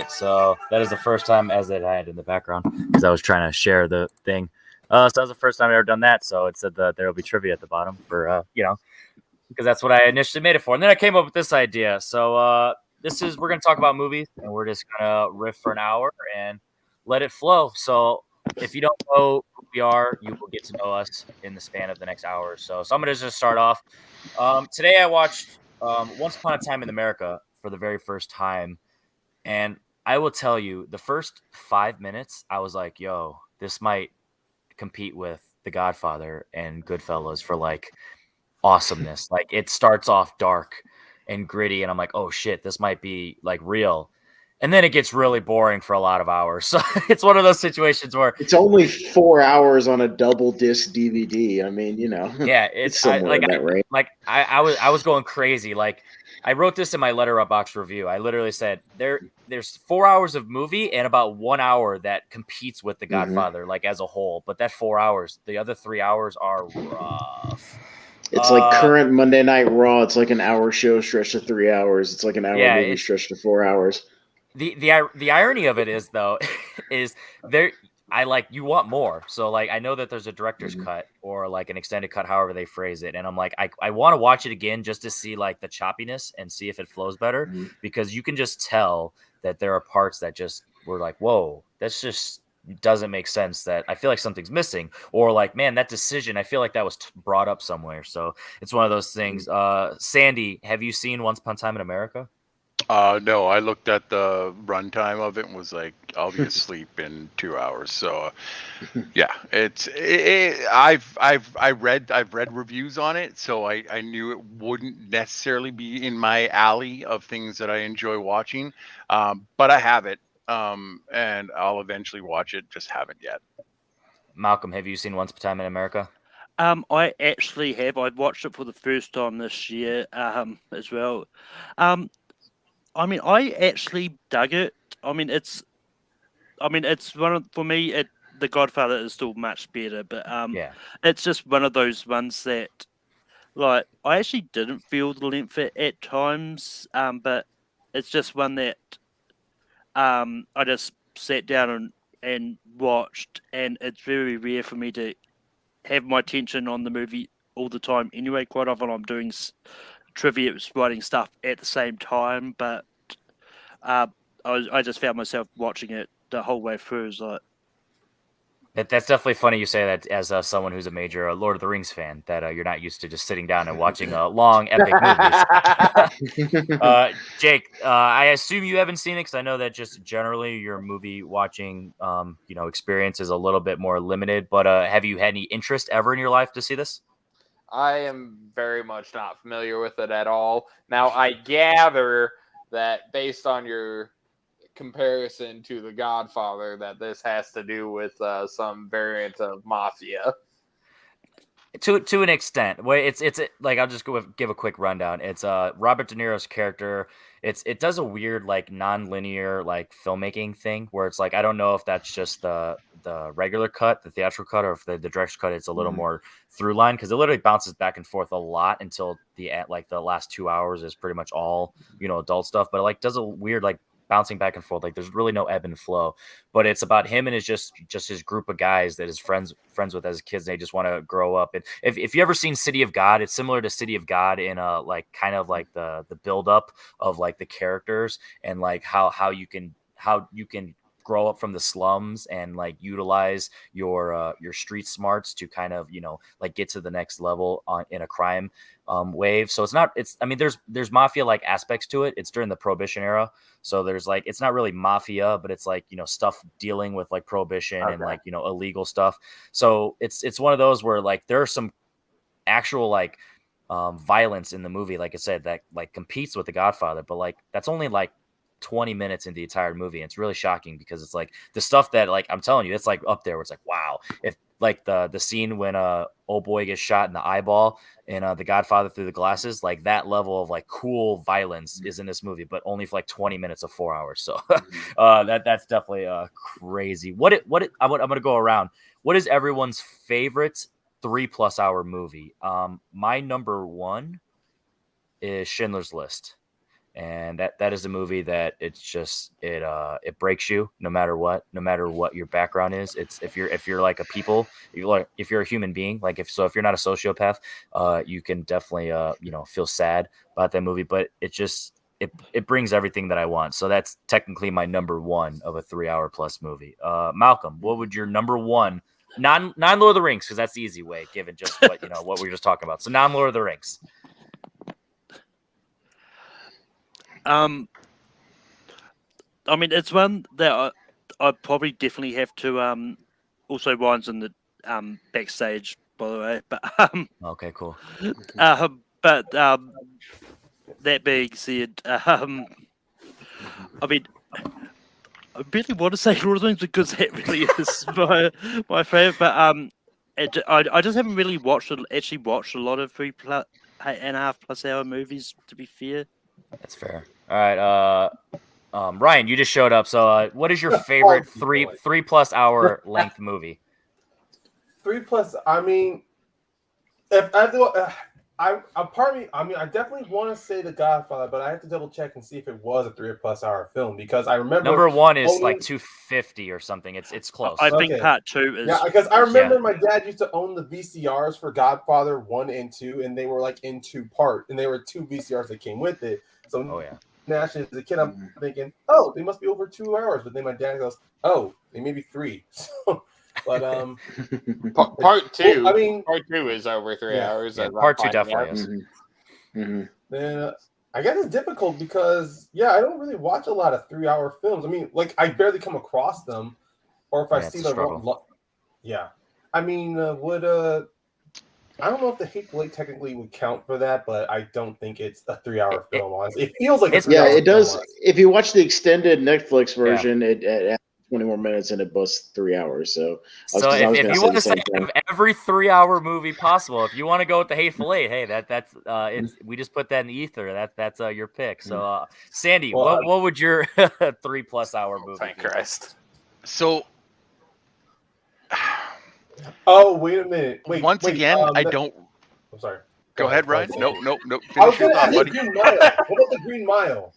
So that is the first time, as it had in the background, because I was trying to share the thing. So that was the first time I've ever done that. So it said that there will be trivia at the bottom for because that's what I initially made it for. And then I came up with this idea. So we're gonna talk about movies, and we're just gonna riff for an hour and let it flow. So if you don't know who we are, you will get to know us in the span of the next hour or so. So I'm gonna just start off. Today I watched Once Upon a Time in America for the very first time, and I will tell you, the first 5 minutes, I was like, "Yo, this might compete with The Godfather and Goodfellas for like awesomeness." Like it starts off dark and gritty, and I'm like, "Oh shit, this might be like real." And then it gets really boring for a lot of hours. So it's one of those situations where It's only 4 hours on a double disc DVD. I mean, yeah, it's somewhere in that range. I was going crazy. Like I wrote this in my Letterboxd review. I literally said there's 4 hours of movie and about 1 hour that competes with The hmm Godfather, like as a whole. But that 4 hours, the other 3 hours are rough. It's like Uh, current Monday Night Raw. It's like an hour show stretched to 3 hours. It's like an hour yeah, movie it's stretched to 4 hours. the irony of it is though is there I like you want more. So like I know that there's a director's hmm cut or like an extended cut, however they phrase it. And I'm like, I want to watch it again just to see like the choppiness and see if it flows better, hmm because you can just tell that there are parts that just were like, whoa, that's just doesn't make sense, that I feel like something's missing, or like, man, that decision, I feel like that was brought up somewhere. So it's one of those things. Sandy, have you seen Once Upon a Time in America? No, I looked at the runtime of it and was like, I'll be asleep in 2 hours. So yeah, I've read reviews on it, so I knew it wouldn't necessarily be in my alley of things that I enjoy watching. But I have it, and I'll eventually watch it. Just haven't yet. Malcolm, have you seen Once Upon a Time in America? I actually have. I watched it for the first time this year, as well. Um, I actually dug it. I mean, it's one of for me. The Godfather is still much better, but Yeah. it's just one of those ones that, like, I actually didn't feel the length at times. But it's just one that I just sat down and watched, and it's very rare for me to have my attention on the movie all the time. Anyway, quite often I'm doing trivia, writing stuff at the same time, but uh, I just found myself watching it the whole way through. It's like, That's definitely funny you say that as someone who's a major Lord of the Rings fan, that you're not used to just sitting down and watching long, epic movies. Jake, I assume you haven't seen it, because I know that just generally your movie watching experience is a little bit more limited. But have you had any interest ever in your life to see this? I am very much not familiar with it at all. Now, I gather that based on your comparison to The Godfather, that this has to do with some variant of mafia. To an extent. Well, it's like, I'll just give a quick rundown. It's Robert De Niro's character. It does a weird like non-linear like filmmaking thing where it's like, I don't know if that's just the regular cut, the theatrical cut, or if the director's cut it's a little more through line, because it literally bounces back and forth a lot until the last 2 hours is pretty much all adult stuff. But it like does a weird like bouncing back and forth. Like there's really no ebb and flow, but it's about him and his just his group of guys that his friends with as kids. And they just want to grow up. And if you ever seen City of God, it's similar to City of God in a like kind of like the build up of like the characters, and like how you can grow up from the slums and like utilize your street smarts to kind of like get to the next level in a crime wave. So I mean, there's mafia like aspects to it. It's during the Prohibition era, so there's like, it's not really mafia, but it's like stuff dealing with like prohibition and like illegal stuff. So it's one of those where like there are some actual like violence in the movie, like I said, that like competes with The Godfather, but like that's only like 20 minutes in the entire movie. And it's really shocking, because it's like the stuff that, like, I'm telling you, it's like up there where it's like, wow. If like the scene when old boy gets shot in the eyeball in The Godfather through the glasses, like that level of like cool violence is in this movie, but only for like 20 minutes of 4 hours. So that's definitely crazy. I'm gonna go around. What is everyone's favorite 3+ hour movie? My number one is Schindler's List. and that is a movie that it's just it breaks you no matter what your background is. It's if you're like a people, if you're a human being, like if you're not a sociopath, you can definitely feel sad about that movie, but it brings everything that I want. So that's technically my number one of a 3-hour plus movie. Malcolm, what would your number one non Lord of the Rings, because that's the easy way given just what what we were just talking about. So non Lord of the Rings. I mean, it's one that I probably definitely have to. Also, Ryan's in the backstage, by the way. But Okay, cool. but that being said, I mean, I really want to say Lord of the Rings because that really is my favorite. But I just haven't really watched a lot of 3.5+ hour movies. To be fair. That's fair. All right, Ryan, you just showed up. So, what is your favorite 3+ hour length movie? 3+. I mean, if I do, part of me. I mean, I definitely want to say The Godfather, but I have to double check and see if it was a 3+ hour film because I remember number one is like 250 or something. It's close. I think part 2 is. Yeah, because I remember my dad used to own the VCRs for Godfather 1 and 2, and they were like in 2 part, and there were 2 VCRs that came with it. So naturally, as a kid, I'm thinking, oh, they must be over 2 hours. But then my dad goes, oh, they may be 3. So, but part 2. I mean, part 2 is over 3 hours. Yeah, part 2 definitely is. Then I guess it's difficult because I don't really watch a lot of 3-hour films. I mean, like I barely come across them, or if I see them, I mean, I don't know if The Hateful Eight technically would count for that, but I don't think it's a 3-hour film. Honestly, it feels like it does. If you watch the extended Netflix version, it adds 20 more minutes and it busts 3 hours. So if you want to say every 3-hour movie possible, if you want to go with The Hateful Eight, hey, that's we just put that in the ether. That's your pick. So Sandy, what would your 3+ hour movie? Thank Christ. So. Oh, wait a minute. Once again, I don't. I'm sorry. Go ahead, Ryan. No. I was going to ask Green Mile. What about The Green Mile?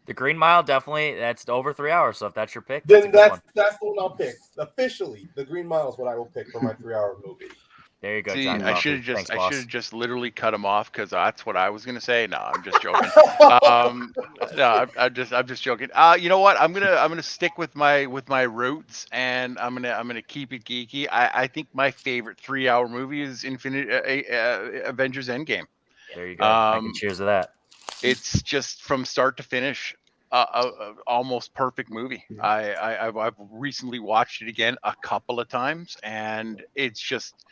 The Green Mile, definitely, that's over 3 hours. So if that's your pick, then that's the one I'll pick. Officially, The Green Mile is what I will pick for my 3-hour movie. There you go. See, John I should have just literally cut him off because that's what I was gonna say. No, I'm just joking. No, I'm just joking. You know what? I'm gonna stick with my roots, and I'm gonna keep it geeky. I think my favorite 3-hour movie is Avengers Endgame. There you go. I can cheers to that. It's just from start to finish, almost perfect movie. I've recently watched it again a couple of times, and it's just.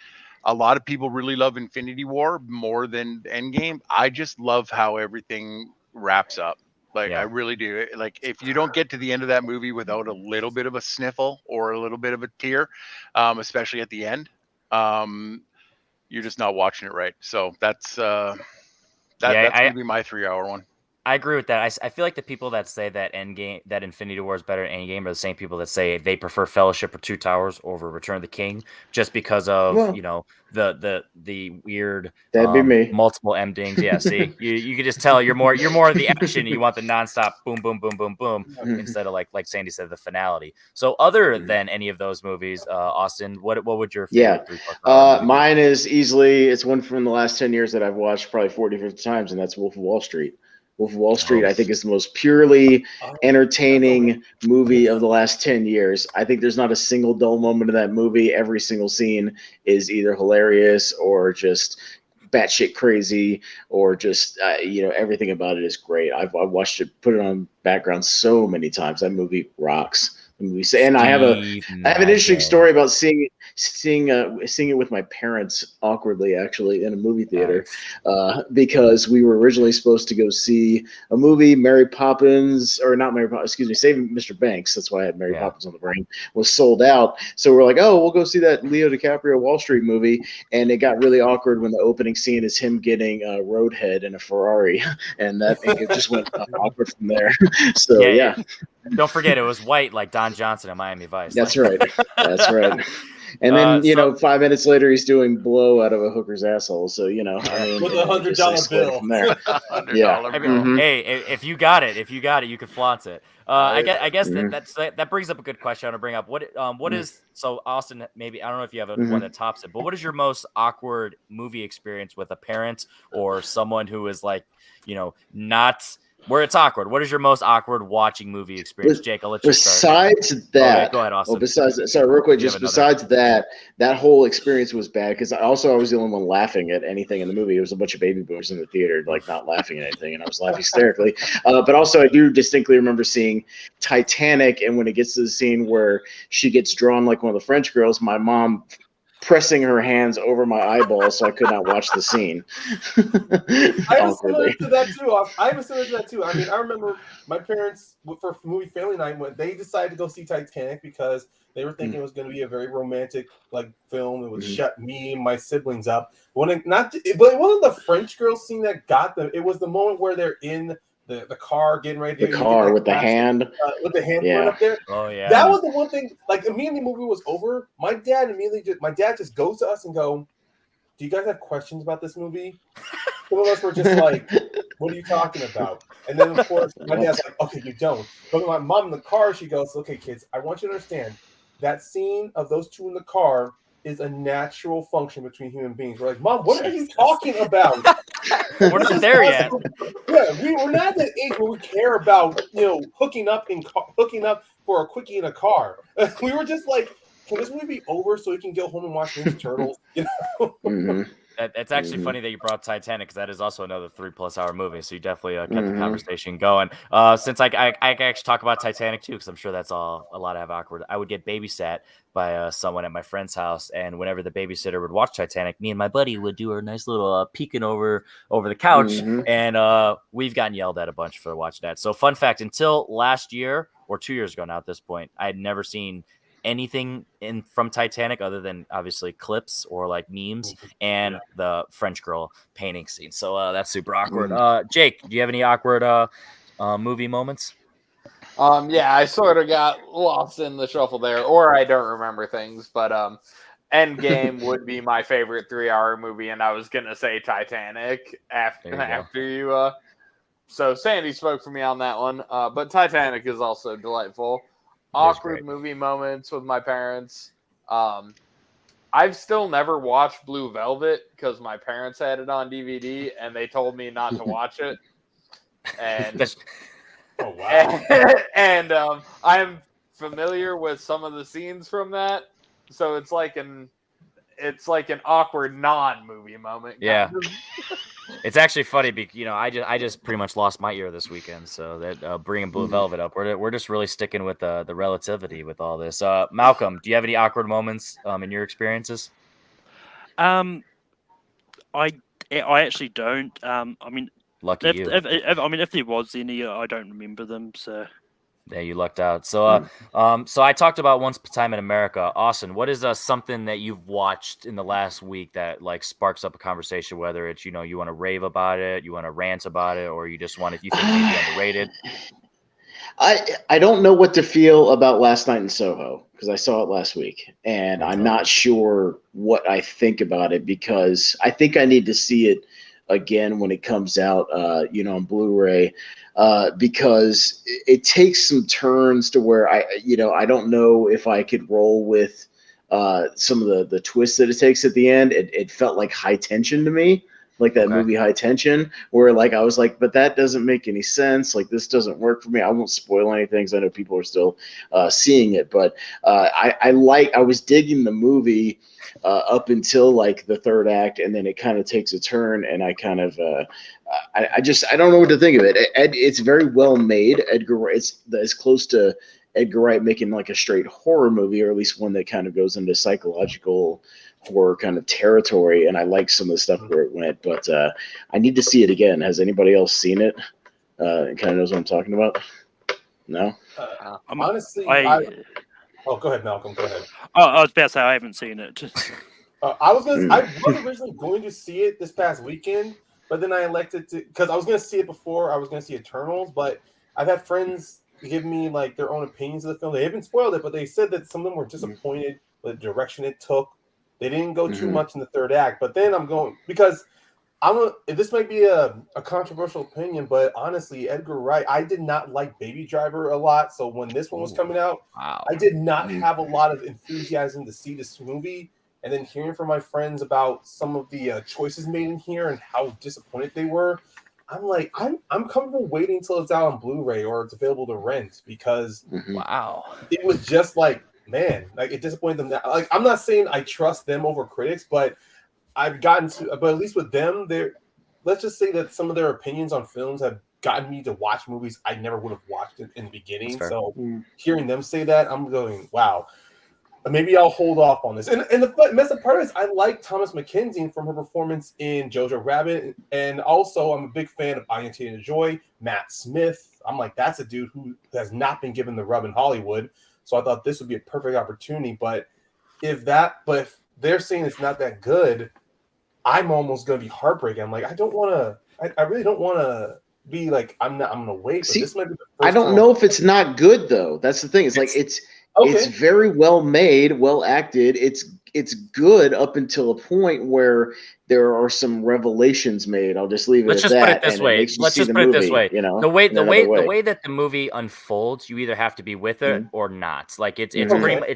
A lot of people really love Infinity War more than Endgame. I just love how everything wraps up. Like, I really do. Like, if you don't get to the end of that movie without a little bit of a sniffle or a little bit of a tear, especially at the end, you're just not watching it right. So that's going to be my 3-hour one. I agree with that. I feel like the people that say that Infinity War is better than Endgame are the same people that say they prefer Fellowship or Two Towers over Return of the King, just because of the weird that'd be me. Multiple endings. Yeah, see, you can just tell you're more of the action. You want the nonstop boom boom boom boom boom instead of like Sandy said, the finality. So other than any of those movies, Austin, what would your favorite 3+hour mine is easily it's one from the last 10 years that I've watched probably 40, 50 times, and that's Wolf of Wall Street. Wolf of Wall Street, I think, is the most purely entertaining movie of the last 10 years. I think there's not a single dull moment in that movie. Every single scene is either hilarious or just batshit crazy, or just everything about it is great. I've watched it, put it on background so many times. That movie rocks. And I have an interesting story about seeing it with my parents awkwardly, actually, in a movie theater, because we were originally supposed to go see a movie, Mary Poppins, or not Mary Poppins, excuse me, Saving Mr. Banks. That's why I had Mary Poppins on the brain. Was sold out, so we're like, oh, we'll go see that Leo DiCaprio Wall Street movie, and it got really awkward when the opening scene is him getting Roadhead in a Ferrari, and it just went awkward from there. So yeah. Don't forget, it was white like Don Johnson in Miami Vice. That's right. That's right. And then 5 minutes later, he's doing blow out of a hooker's asshole. So I mean, with a $100 bill from there. $100 bill. Hey, if you got it, you can flaunt it. I guess that brings up a good question I want to bring up. What is so Austin? Maybe I don't know if you have one that tops it, but what is your most awkward movie experience with a parent or someone who is like, not where it's awkward? What is your most awkward watching movie experience, Jake? I'll let you start. Besides that, go ahead, Austin. Real quick, just besides that whole experience was bad because I was the only one laughing at anything in the movie. It was a bunch of baby boomers in the theater, like not laughing at anything, and I was laughing hysterically. But also, I do distinctly remember seeing Titanic, and when it gets to the scene where she gets drawn like one of the French girls, my mom pressing her hands over my eyeballs so I could not watch the scene. I have similar to that too. I mean, I remember my parents for movie family night when they decided to go see Titanic because they were thinking it was going to be a very romantic film. It would shut me and my siblings up. But it wasn't the French girl scene that got them. It was the moment where they're in the car getting ready to with the hand put up there. Oh yeah, that was the one thing. Like immediately the movie was over, my dad just goes to us and go, "Do you guys have questions about this movie?" Some of us were just like, "What are you talking about?" And then of course my dad's like, "Okay, you don't." But my mom in the car, she goes, "Okay, kids, I want you to understand that scene of those two in the car is a natural function between human beings." We're like, "Mom, what are you talking about?" We're not there yet. Yeah, we're not at that age where we care about hooking up for a quickie in a car. We were just like, can this movie be over so we can go home and watch Ninja Turtles? It's actually funny that you brought up Titanic because that is also another 3+ hour movie. So you definitely kept the conversation going. Since I actually talk about Titanic too, because I'm sure that's a lot of awkward. I would get babysat by someone at my friend's house, and whenever the babysitter would watch Titanic, me and my buddy would do our nice little peeking over the couch, and we've gotten yelled at a bunch for watching that. So fun fact: until last year or 2 years ago now, at this point, I had never seen anything from Titanic other than obviously clips or like memes and the French girl painting scene. So that's super awkward. Jake, do you have any awkward movie moments? Yeah, I sort of got lost in the shuffle there, or I don't remember things, but Endgame would be my favorite 3-hour movie, and I was gonna say Titanic after you. So Sandy spoke for me on that one, but Titanic is also delightful. Awkward movie moments with my parents. I've still never watched Blue Velvet because my parents had it on DVD and they told me not to watch it. And oh wow! And I'm familiar with some of the scenes from that, so it's like an awkward non-movie moment. Yeah. It's actually funny because I just pretty much lost my ear this weekend, so that bringing Blue Velvet up, we're just really sticking with the relativity with all this. Malcolm, do you have any awkward moments in your experiences? I actually don't. I mean, lucky you. If there was any, I don't remember them. So yeah, you lucked out. So so I talked about Once Upon a Time in America. Austin, what is something that you've watched in the last week that like sparks up a conversation? Whether it's you want to rave about it, you want to rant about it, or you just want you think maybe underrated. I don't know what to feel about Last Night in Soho because I saw it last week, and I'm not sure what I think about it because I think I need to see it again when it comes out, on Blu-ray, because it takes some turns to where I don't know if I could roll with some of the twists that it takes at the end. It felt like High Tension to me. Like that movie High Tension, where like I was like, but that doesn't make any sense. Like this doesn't work for me. I won't spoil anything because I know people are still seeing it. But I was digging the movie up until like the third act, and then it kind of takes a turn, and I kind of I don't know what to think of it. It's very well made. It's as close to Edgar Wright making like a straight horror movie, or at least one that kind of goes into psychological horror kind of territory, and I like some of the stuff where it went, but I need to see it again. Has anybody else seen it? And kind of knows what I'm talking about? No? Honestly, oh, go ahead, Malcolm. Go ahead. Oh, I was about to say I haven't seen it. I was originally going to see it this past weekend, but then I elected to, because I was going to see it before I was going to see Eternals, but I've had friends give me like their own opinions of the film. They haven't spoiled it, but they said that some of them were disappointed the direction it took. They didn't go too much in the third act, but then I'm going because this might be a controversial opinion, but honestly, Edgar Wright, I did not like Baby Driver a lot. So when this one was coming out, I did not have a lot of enthusiasm to see this movie. And then hearing from my friends about some of the choices made in here and how disappointed they were, I'm like, I'm comfortable waiting until it's out on Blu-ray or it's available to rent because it was just like, man, like it disappointed them. Like I'm not saying I trust them over critics, but I've gotten to, but at least with them, let's just say that some of their opinions on films have gotten me to watch movies I never would have watched in the beginning. So hearing them say that, I'm going, wow. Maybe I'll hold off on this. And the messed up part is I like Thomas McKenzie from her performance in Jojo Rabbit. And also I'm a big fan of I Am Taylor Joy, Matt Smith. I'm like, that's a dude who has not been given the rub in Hollywood. So I thought this would be a perfect opportunity. But if they're saying it's not that good, I'm almost going to be heartbroken. I'm like, I really don't want to be like, I'm going to wait. See, this might be the first I don't know if it's not good though. That's the thing. It's very well made, well acted. It's good up until a point where there are some revelations made. I'll just leave it at that. Let's just put it this way. You know, the way that the movie unfolds, you either have to be with it or not. Like it's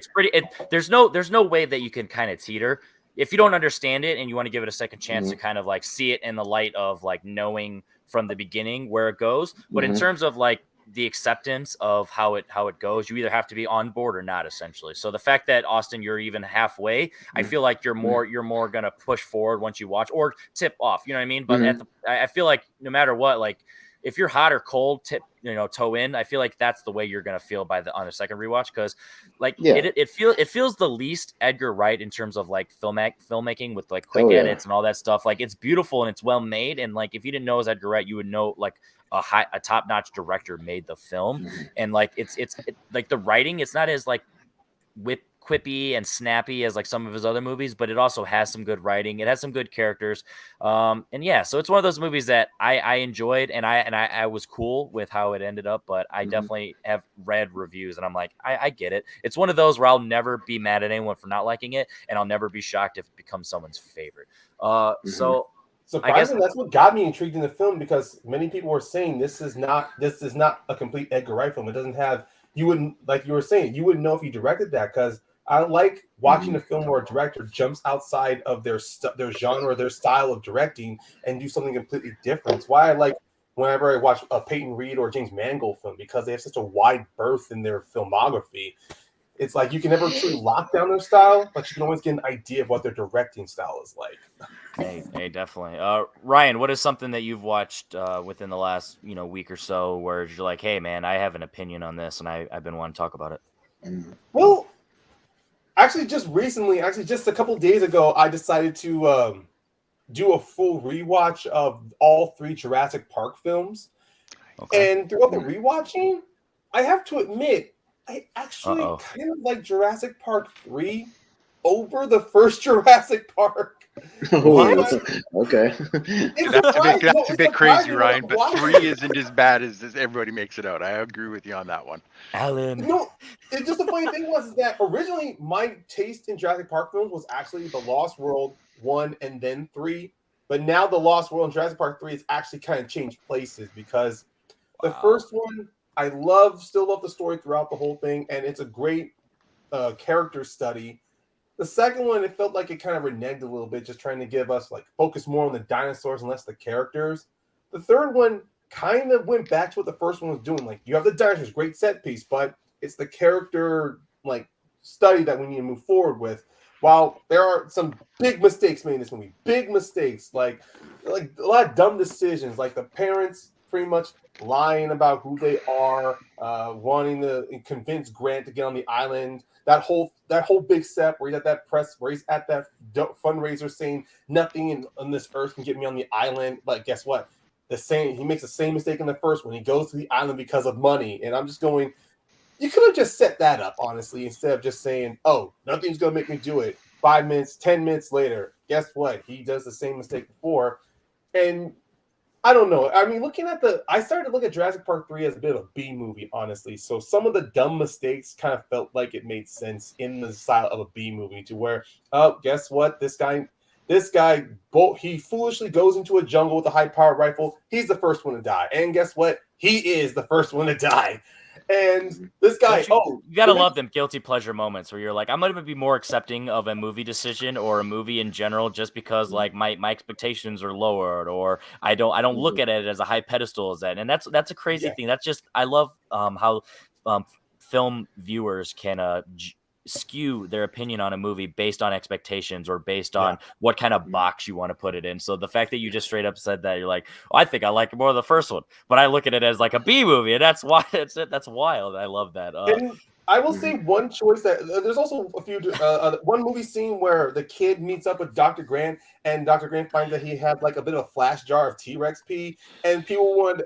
pretty. There's no way that you can kind of teeter. If you don't understand it and you want to give it a second chance to kind of like see it in the light of like knowing from the beginning where it goes. But in terms of like the acceptance of how it goes, you either have to be on board or not, essentially. So the fact that Austin, you're even halfway, I feel like you're more gonna push forward once you watch or tip off. You know what I mean? But I feel like no matter what, like if you're hot or cold, toe in. I feel like that's the way you're gonna feel on the second rewatch because, like, it feels the least Edgar Wright in terms of like filmmaking with like quick edits and all that stuff. Like it's beautiful and it's well made, and like if you didn't know it was Edgar Wright, you would know like a top-notch director made the film, and like it's like the writing, it's not as like quippy and snappy as like some of his other movies, but it also has some good writing. It has some good characters. So it's one of those movies that I enjoyed, and I was cool with how it ended up, but I definitely have read reviews and I'm like, I get it. It's one of those where I'll never be mad at anyone for not liking it, and I'll never be shocked if it becomes someone's favorite. So surprisingly, that's what got me intrigued in the film, because many people were saying this is not a complete Edgar Wright film. It doesn't have, you wouldn't, like you were saying, you wouldn't know if he directed that, because I like watching a film where a director jumps outside of their genre, their style of directing, and do something completely different. It's why I like whenever I watch a Peyton Reed or James Mangold film, because they have such a wide berth in their filmography. It's like you can never truly lock down their style, but you can always get an idea of what their directing style is like. Hey, definitely. Ryan, what is something that you've watched within the last week or so where you're like, hey man, I have an opinion on this and I've been wanting to talk about it? Well, actually, just recently, just a couple days ago, I decided to do a full rewatch of all 3 Jurassic Park films. Okay. And throughout the rewatching, I have to admit, I actually kind of like Jurassic Park 3 over the first Jurassic Park. What? Okay. That's a bit crazy, Ryan, but 3 isn't as bad as everybody makes it out. I agree with you on that one. Alan. No, it's just the funny thing was that originally my taste in Jurassic Park films was actually The Lost World 1 and then 3. But now The Lost World and Jurassic Park 3 has actually kind of changed places, because the first one, I still love the story throughout the whole thing, and it's a great character study. The second one, it felt like it kind of reneged a little bit, just trying to give us, like, focus more on the dinosaurs and less the characters. The third one kind of went back to what the first one was doing. Like, you have the dinosaurs, great set piece, but it's the character, like, study that we need to move forward with. While there are some big mistakes made in this movie, big mistakes, like a lot of dumb decisions, like the parents pretty much lying about who they are, wanting to convince Grant to get on the island. That whole big step where he's at that fundraiser saying nothing on this earth can get me on the island. But guess what? He makes the same mistake in the first one. He goes to the island because of money, and I'm just going, you could have just set that up, honestly, instead of just saying, oh, nothing's going to make me do it. 5 minutes, 10 minutes later, guess what? He does the same mistake before. And I don't know. I mean, I started to look at Jurassic Park 3 as a bit of a B movie, honestly. So some of the dumb mistakes kind of felt like it made sense in the style of a B movie, to where, oh, guess what? This guy, he foolishly goes into a jungle with a high-powered rifle. He's the first one to die. And guess what? He is the first one to die. And this guy, you gotta love them guilty pleasure moments where you're like, I'm gonna be more accepting of a movie decision or a movie in general just because like my expectations are lowered, or I don't look at it as a high pedestal as that. And that's a crazy thing. That's just, I love how film viewers can skew their opinion on a movie based on expectations or based on what kind of box you want to put it in. So the fact that you just straight up said that, you're like, I think I like more of the first one, but I look at it as like a B movie, and that's why that's wild. I love that. And I will say one choice that there's also a few one movie scene where the kid meets up with Dr. Grant, and Dr. Grant finds that he had like a bit of a flash jar of T-Rex pee, and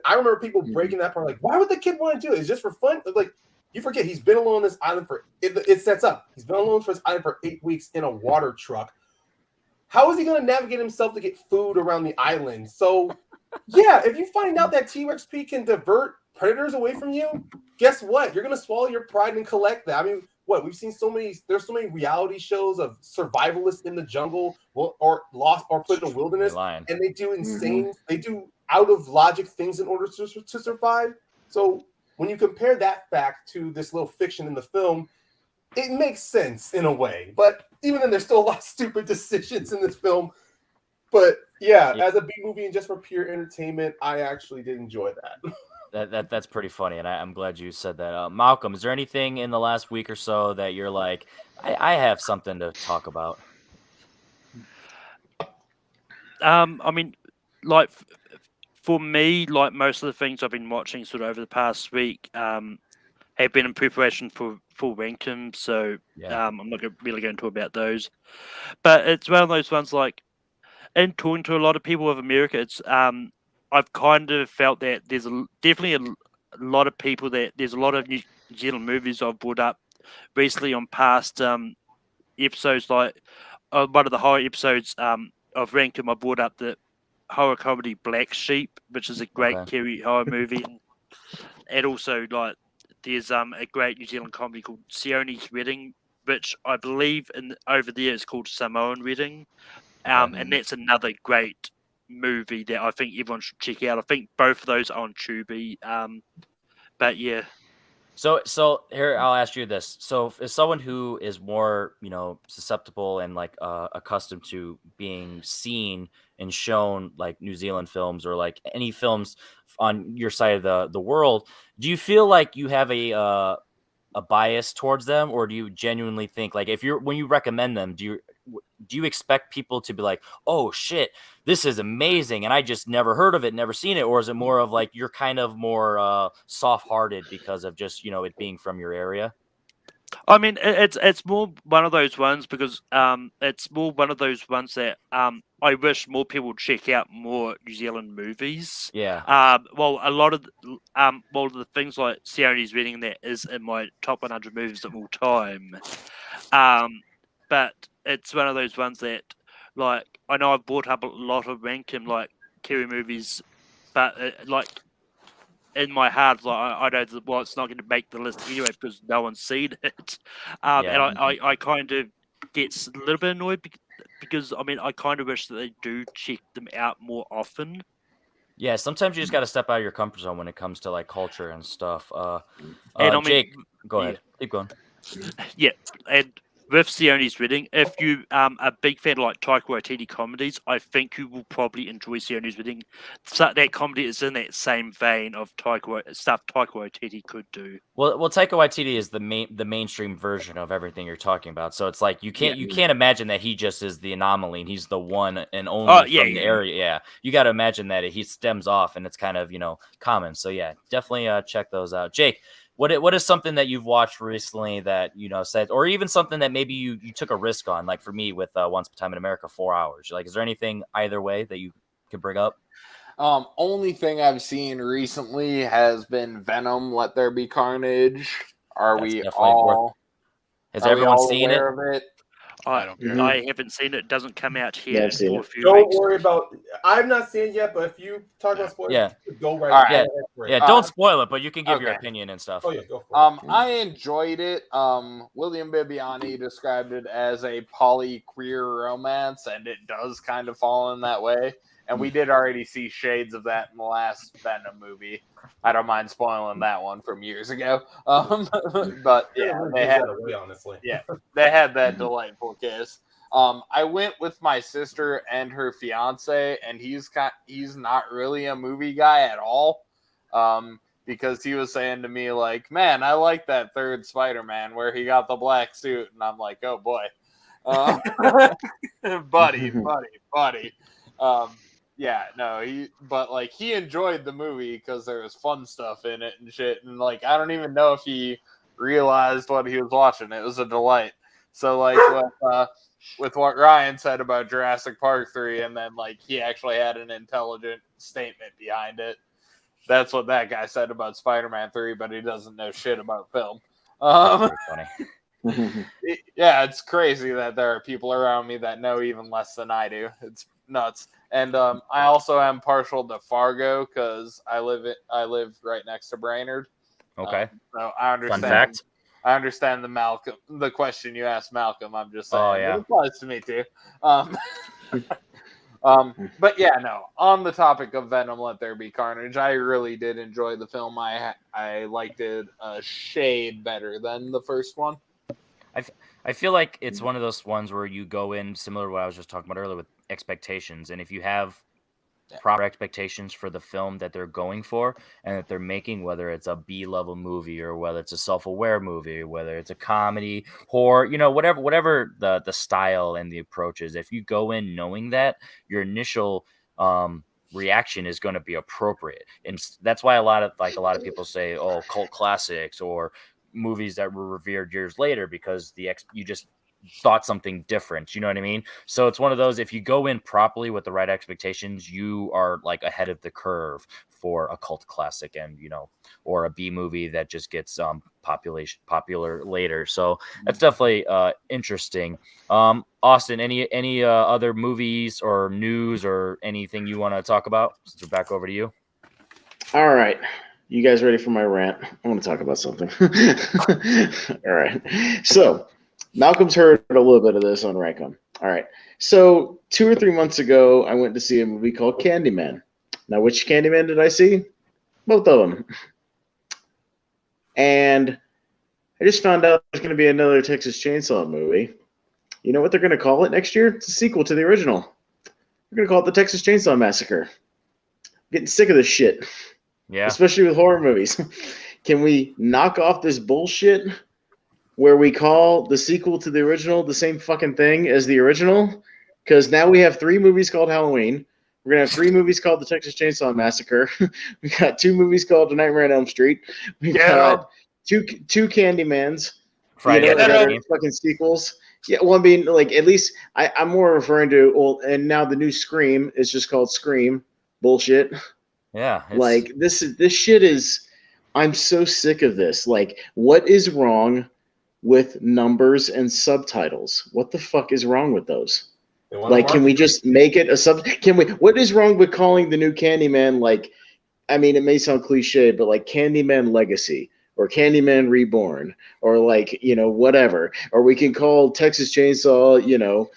I remember people breaking that part, like, why would the kid want to do it? It's just for fun. Like, you forget he's been alone on this island it sets up. He's been alone for this island for 8 weeks in a water truck. How is he going to navigate himself to get food around the island? So, yeah, if you find out that T-Rex pee can divert predators away from you, guess what? You're going to swallow your pride and collect that. I mean, we've seen there's so many reality shows of survivalists in the jungle or lost or put in the wilderness, and they do insane, they do out of logic things in order to survive. So when you compare that fact to this little fiction in the film, it makes sense in a way. But even then, there's still a lot of stupid decisions in this film. But yeah, as a B movie and just for pure entertainment, I actually did enjoy that. That's pretty funny, and I'm glad you said that. Malcolm, is there anything in the last week or so that you're like, I have something to talk about? I mean, like for me, like most of the things I've been watching sort of over the past week have been in preparation for Rankin, so I'm not really going to talk about those. But it's one of those ones, like, in talking to a lot of people of America, it's I've kind of felt that there's definitely a lot of people there's a lot of New Zealand movies I've brought up recently on past episodes, like one of the horror episodes of Rankin, I brought up the horror comedy Black Sheep, which is a great Kiwi horror movie, and also like there's a great New Zealand comedy called Sione's Wedding, which I believe over there is called Samoan Wedding. And that's another great movie that I think everyone should check out. I think both of those are on Tubi. But yeah. So here, I'll ask you this. So as someone who is more, susceptible and like accustomed to being seen and shown like New Zealand films or like any films on your side of the world, do you feel like you have a bias towards them, or do you genuinely think like when you recommend them, do you expect people to be like, oh shit, this is amazing and I just never heard of it, never seen it? Or is it more of like you're kind of more soft-hearted because of just it being from your area? I mean, it's more one of those ones because it's more one of those ones that I wish more people would check out more New Zealand movies. Yeah. Well, a lot of the things like Sione's Wedding that is in my top 100 movies of all time. But it's one of those ones that, like, I know I've brought up a lot of Rankin like Kiwi movies, but like, in my heart, like I know that, well, it's not going to make the list anyway because no one's seen it. And I kind of get a little bit annoyed because I mean I kind of wish that they do check them out more often. Yeah, sometimes you just got to step out of your comfort zone when it comes to like culture and stuff. And I mean, Jake, go ahead. Keep going. Yeah, and with Sione's Wedding, if you a big fan of like Taika Waititi comedies, I think you will probably enjoy Sione's Wedding. So that comedy is in that same vein of stuff Taika Waititi could do. Well, Taika Waititi is the mainstream version of everything you're talking about. So it's like you can't imagine that he just is the anomaly and he's the one and only from the area. Yeah, you got to imagine that he stems off and it's kind of common. So yeah, definitely check those out. Jake, what is something that you've watched recently that said, or even something that maybe you took a risk on? Like for me with Once Upon a Time in America, 4 hours. Like, is there anything either way that you could bring up? Only thing I've seen recently has been Venom, Let There Be Carnage. Has everyone seen it? Of it? I don't care. I haven't seen it. It doesn't come out here Yeah, I've seen for a it. few Don't weeks. worry about. I'm not seeing it yet, but if you talk about spoilers, Yeah. go right. All right. ahead for it. Yeah, don't spoil it, but you can give your Okay. opinion and stuff. Oh yeah, go for it. I enjoyed it. William Bibiani described it as a poly-queer romance, and it does kind of fall in that way. And we did already see shades of that in the last Venom movie. I don't mind spoiling that one from years ago. But yeah, they had that away, honestly. Yeah, they had that delightful kiss. I went with my sister and her fiance, and he's not really a movie guy at all. Because he was saying to me, like, man, I like that third Spider-Man where he got the black suit. And I'm like, oh, boy. Buddy. Yeah, no, he enjoyed the movie because there was fun stuff in it and shit. And, like, I don't even know if he realized what he was watching. It was a delight. So, like, with what Ryan said about Jurassic Park 3, and then, like, he actually had an intelligent statement behind it. That's what that guy said about Spider-Man 3, but he doesn't know shit about film. That's pretty funny. It's crazy that there are people around me that know even less than I do. It's nuts. And I also am partial to Fargo because I live right next to Brainerd. Okay. So I understand. Fun fact. I understand the question you asked Malcolm. I'm just saying. Oh, yeah. It applies to me too. But yeah, no. On the topic of Venom, Let There Be Carnage, I really did enjoy the film. I liked it a shade better than the first one. I feel like it's one of those ones where you go in similar to what I was just talking about earlier with expectations, and if you have proper expectations for the film that they're going for and that they're making, whether it's a B-level movie or whether it's a self-aware movie, whether it's a comedy, horror, whatever the style and the approach is, if you go in knowing that, your initial reaction is going to be appropriate. And that's why a lot of people say, oh, cult classics or movies that were revered years later, because you just thought something different. You know what I mean? So it's one of those, if you go in properly with the right expectations, you are like ahead of the curve for a cult classic and, or a B movie that just gets popular later. So that's definitely interesting. Austin, any other movies or news or anything you want to talk about? So back over to you. All right. You guys ready for my rant? I want to talk about something. All right. So Malcolm's heard a little bit of this on Raycom. All right. So 2 or 3 months ago, I went to see a movie called Candyman. Now, which Candyman did I see? Both of them. And I just found out there's going to be another Texas Chainsaw movie. You know what they're going to call it next year? It's a sequel to the original. They're going to call it the Texas Chainsaw Massacre. I'm getting sick of this shit. Yeah. Especially with horror movies. Can we knock off this bullshit where we call the sequel to the original the same fucking thing as the original? Because now we have 3 movies called Halloween. We're going to have 3 movies called the Texas Chainsaw Massacre. We got 2 movies called The Nightmare on Elm Street. We got two Candymans. Friday that are fucking sequels. Yeah, well, I mean, like, at least I'm more referring to, and now the new Scream is just called Scream. Bullshit. Yeah. Like, this shit is, I'm so sick of this. Like, what is wrong with numbers and subtitles? What the fuck is wrong with those? Like, can we just make it a what is wrong with calling the new Candyman, like, I mean, it may sound cliche, but like Candyman Legacy or Candyman Reborn or like, whatever. Or we can call Texas Chainsaw,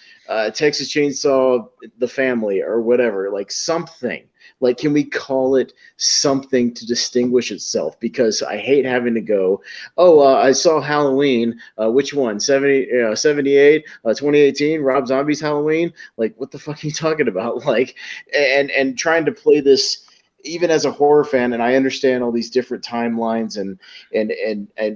Texas Chainsaw The Family or whatever, like something. Like, can we call it something to distinguish itself? Because I hate having to go, I saw Halloween. Which one? 78, 2018, Rob Zombie's Halloween? Like, what the fuck are you talking about? Like, and trying to play this, even as a horror fan, and I understand all these different timelines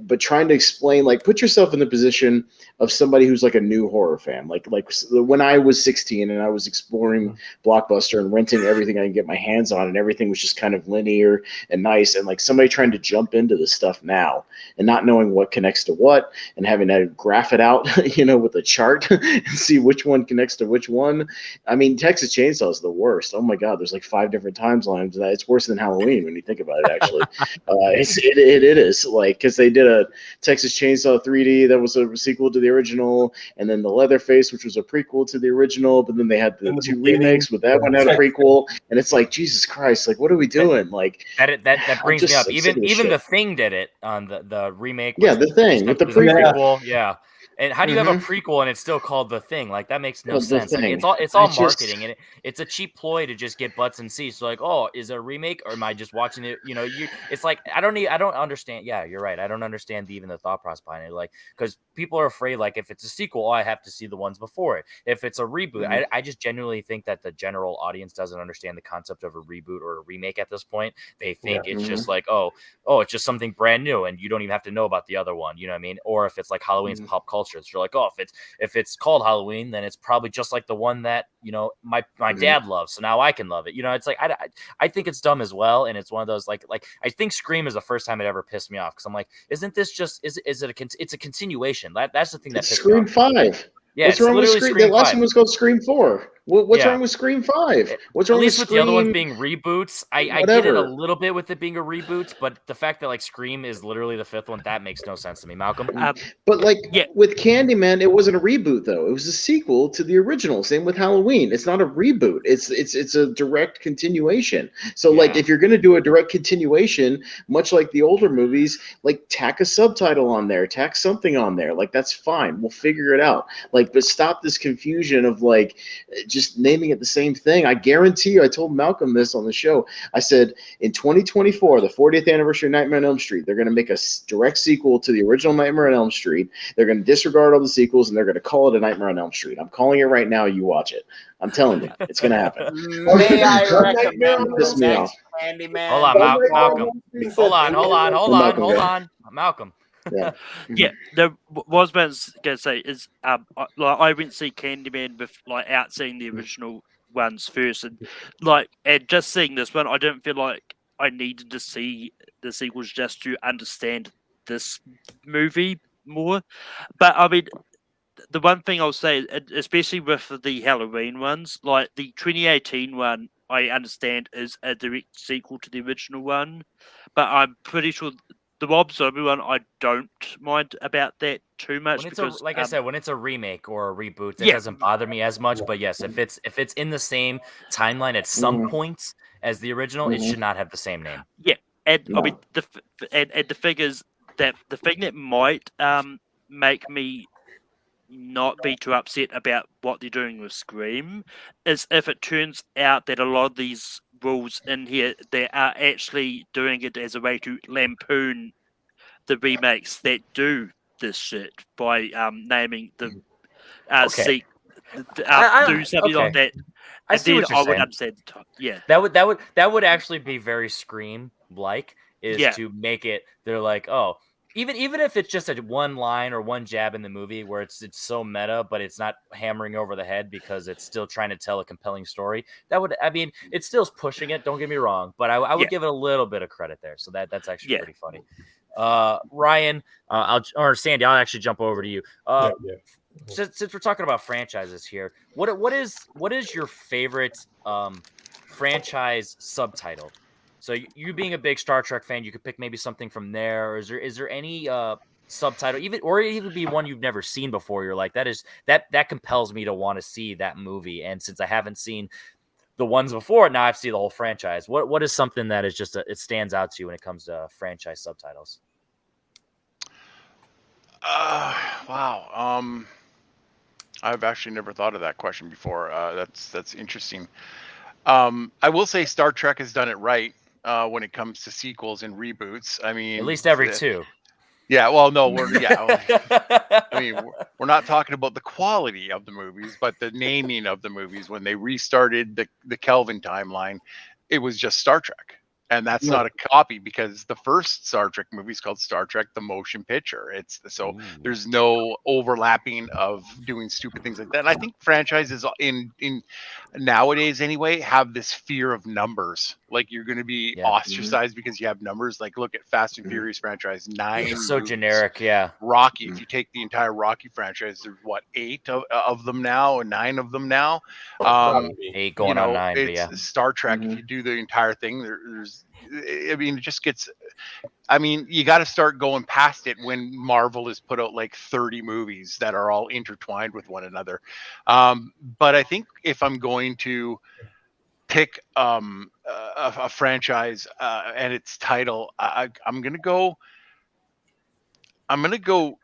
but trying to explain, like, put yourself in the position of somebody who's like a new horror fan. Like when I was 16 and I was exploring Blockbuster and renting everything I can get my hands on, and everything was just kind of linear and nice, and like somebody trying to jump into this stuff now and not knowing what connects to what and having to graph it out, with a chart and see which one connects to which one. I mean, Texas Chainsaw is the worst. Oh my God, there's like 5 different timelines. It's worse than Halloween when you think about it. Actually, it is like because they did a Texas Chainsaw 3D that was a sequel to the original, and then the Leatherface, which was a prequel to the original. But then they had the two remakes, but that one had a prequel, and it's like Jesus Christ, like what are we doing? Like that brings me up. Even The Thing did it on the remake. Yeah, The Thing with the prequel. Yeah. And how do you have a prequel and it's still called The Thing? Like that makes no sense. Like it's all marketing, and it's a cheap ploy to just get butts and seats. So like, oh, is it a remake or am I just watching it? You know, it's like I don't understand. Yeah, you're right. I don't understand even the thought process behind it. Like because people are afraid like if it's a sequel, I have to see the ones before it. If it's a reboot, I just genuinely think that the general audience doesn't understand the concept of a reboot or a remake at this point. They think it's just like oh, it's just something brand new, and you don't even have to know about the other one. You know what I mean? Or if it's like Halloween's pop culture. So you're like, oh, if it's called Halloween, then it's probably just like the one that my dad loves, so now I can love it. It's like I think it's dumb as well, and it's one of those like I think Scream is the first time it ever pissed me off because I'm like, isn't this just it's a continuation? That's the thing that pissed Scream me off. 5. Yeah, what's wrong with Scream? The last one was called Scream 4. What's wrong with Scream 5? What's wrong at least with the other ones Scream? being reboots? I get it a little bit with it being a reboot, but the fact that like Scream is literally the fifth one, that makes no sense to me, Malcolm. But like with Candyman, it wasn't a reboot though. It was a sequel to the original. Same with Halloween. It's not a reboot. It's a direct continuation. So like if you're gonna do a direct continuation, much like the older movies, like tack a subtitle on there, tack something on there. Like that's fine. We'll figure it out. Like, but stop this confusion of like just naming it the same thing. I guarantee you, I told Malcolm this on the show. I said in 2024, the 40th anniversary of Nightmare on Elm Street, they're going to make a direct sequel to the original Nightmare on Elm Street. They're going to disregard all the sequels and they're going to call it a Nightmare on Elm Street. I'm calling it right now. You watch it. I'm telling you, it's going to happen. May I recommend Piss me off. Candyman? Hold on, Malcolm. Hold on, Malcolm. Yeah. There was what I was gonna say is like I went to see Candyman out seeing the original ones first, and just seeing this one, I didn't feel like I needed to see the sequels just to understand this movie more. But I mean, the one thing I'll say, especially with the Halloween ones, like the 2018 one, I understand is a direct sequel to the original one, but I'm pretty sure the Rob Zombie one, I don't mind about that too much because, I said, when it's a remake or a reboot, it doesn't bother me as much. But yes, if it's in the same timeline at some points as the original, it should not have the same name. Yeah, and I mean the thing is that the thing that might make me not be too upset about what they're doing with Scream is if it turns out that a lot of these rules in here, they are actually doing it as a way to lampoon the remakes that do this shit by naming the do something like that. I see what you're saying. Would understand the time. Yeah, that would actually be very Scream like to make it. They're like, oh. Even if it's just a one line or one jab in the movie where it's so meta, but it's not hammering over the head because it's still trying to tell a compelling story. It still is pushing it. Don't get me wrong, but I would give it a little bit of credit there. So that's actually pretty funny. Ryan, or Sandy, I'll actually jump over to you. Since we're talking about franchises here, what is your favorite franchise subtitle? So you being a big Star Trek fan, you could pick maybe something from there. Or is there any subtitle, even be one you've never seen before? You're like, that compels me to want to see that movie. And since I haven't seen the ones before, now I've seen the whole franchise. What is something that is just it stands out to you when it comes to franchise subtitles? Wow. I've actually never thought of that question before. That's interesting. I will say Star Trek has done it right. When it comes to sequels and reboots, I mean, at least every two. Yeah, well, no, we're not talking about the quality of the movies, but the naming of the movies. When they restarted the Kelvin timeline, it was just Star Trek. And that's not a copy, because the first Star Trek movie is called Star Trek: The Motion Picture. There's no overlapping of doing stupid things like that. And I think franchises in nowadays anyway have this fear of numbers. Like, you're going to be ostracized because you have numbers. Like, look at Fast and Furious franchise, 9 It's so movies. generic, yeah. Rocky, if you take the entire Rocky franchise, there's what, 8 of them now, and 9 of them now. 8 going on 9, but yeah. Star Trek, if you do the entire thing, there's, I mean, it just gets, I mean, you got to start going past it when Marvel has put out like 30 movies that are all intertwined with one another. But I think if I'm going to pick a franchise and its title, I'm gonna go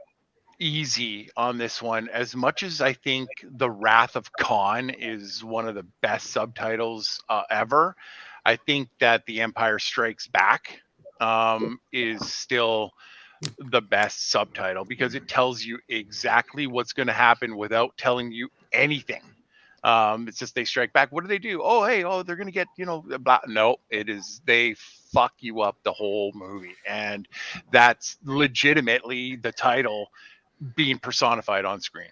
easy on this one. As much as I think The Wrath of Khan is one of the best subtitles ever, I think that The Empire Strikes Back is still the best subtitle, because it tells you exactly what's going to happen without telling you anything. It's just they strike back. What do? Oh, hey, they're going to get, blah. No, it is, they fuck you up the whole movie. And that's legitimately the title being personified on screen.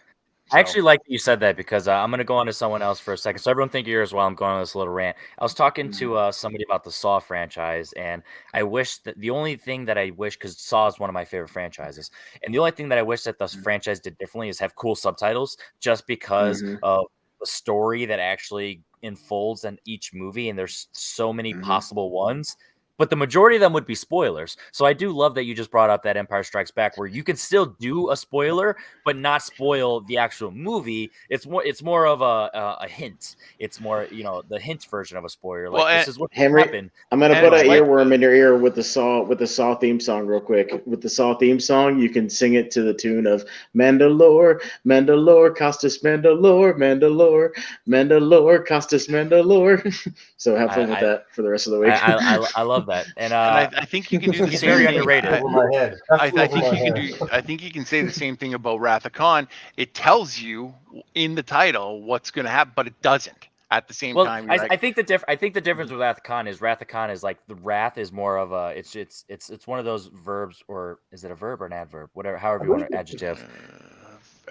I actually like that you said that, because I'm going to go on to someone else for a second. So everyone think of yours while I'm going on this little rant. I was talking to somebody about the Saw franchise, and I wish that the only thing that I wish, because Saw is one of my favorite franchises, and the only thing that I wish that the franchise did differently is have cool subtitles, just because of the story that actually unfolds in each movie, and there's so many possible ones. But the majority of them would be spoilers. So I do love that you just brought up that Empire Strikes Back, where you can still do a spoiler, but not spoil the actual movie. It's more of a hint. It's more, the hint version of a spoiler. Like, this is what happened. I'm gonna put an earworm in your ear with the Saw theme song real quick. With the Saw theme song, you can sing it to the tune of Mandalore, Mandalore, Costas Mandalore, Mandalore, Mandalore, Costas Mandalore. So have fun with that for the rest of the week. I love that. And I think you can do the same very thing. underrated. I think you can say the same thing about Wrath of Khan. It tells you in the title what's going to happen, but it doesn't at the same time. I think the difference with Wrath of Khan is like the wrath is more of a it's one of those verbs, or is it a verb or an adverb? Whatever, however you want to adjective.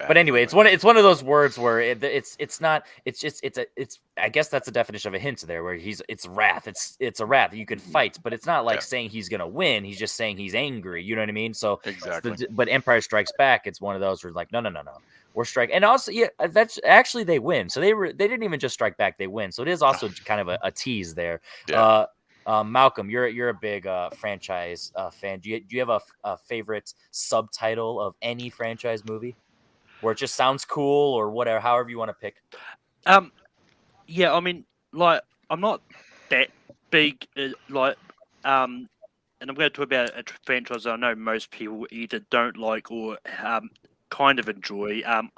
But anyway, it's one of those words where it's I guess that's the definition of a hint there, where it's wrath. It's a wrath. You can fight, but it's not like saying he's gonna win. He's just saying he's angry. You know what I mean? So exactly. But Empire Strikes Back, it's one of those where like no, we're striking. And also, that's actually they win. So they didn't even just strike back; they win. So it is also kind of a tease there. Yeah. Malcolm, you're a big franchise fan. Do you have a favorite subtitle of any franchise movie, where it just sounds cool, or whatever, however you want to pick? Yeah, I mean, like, I'm not that big, and I'm going to talk about a franchise I know most people either don't like or kind of enjoy. And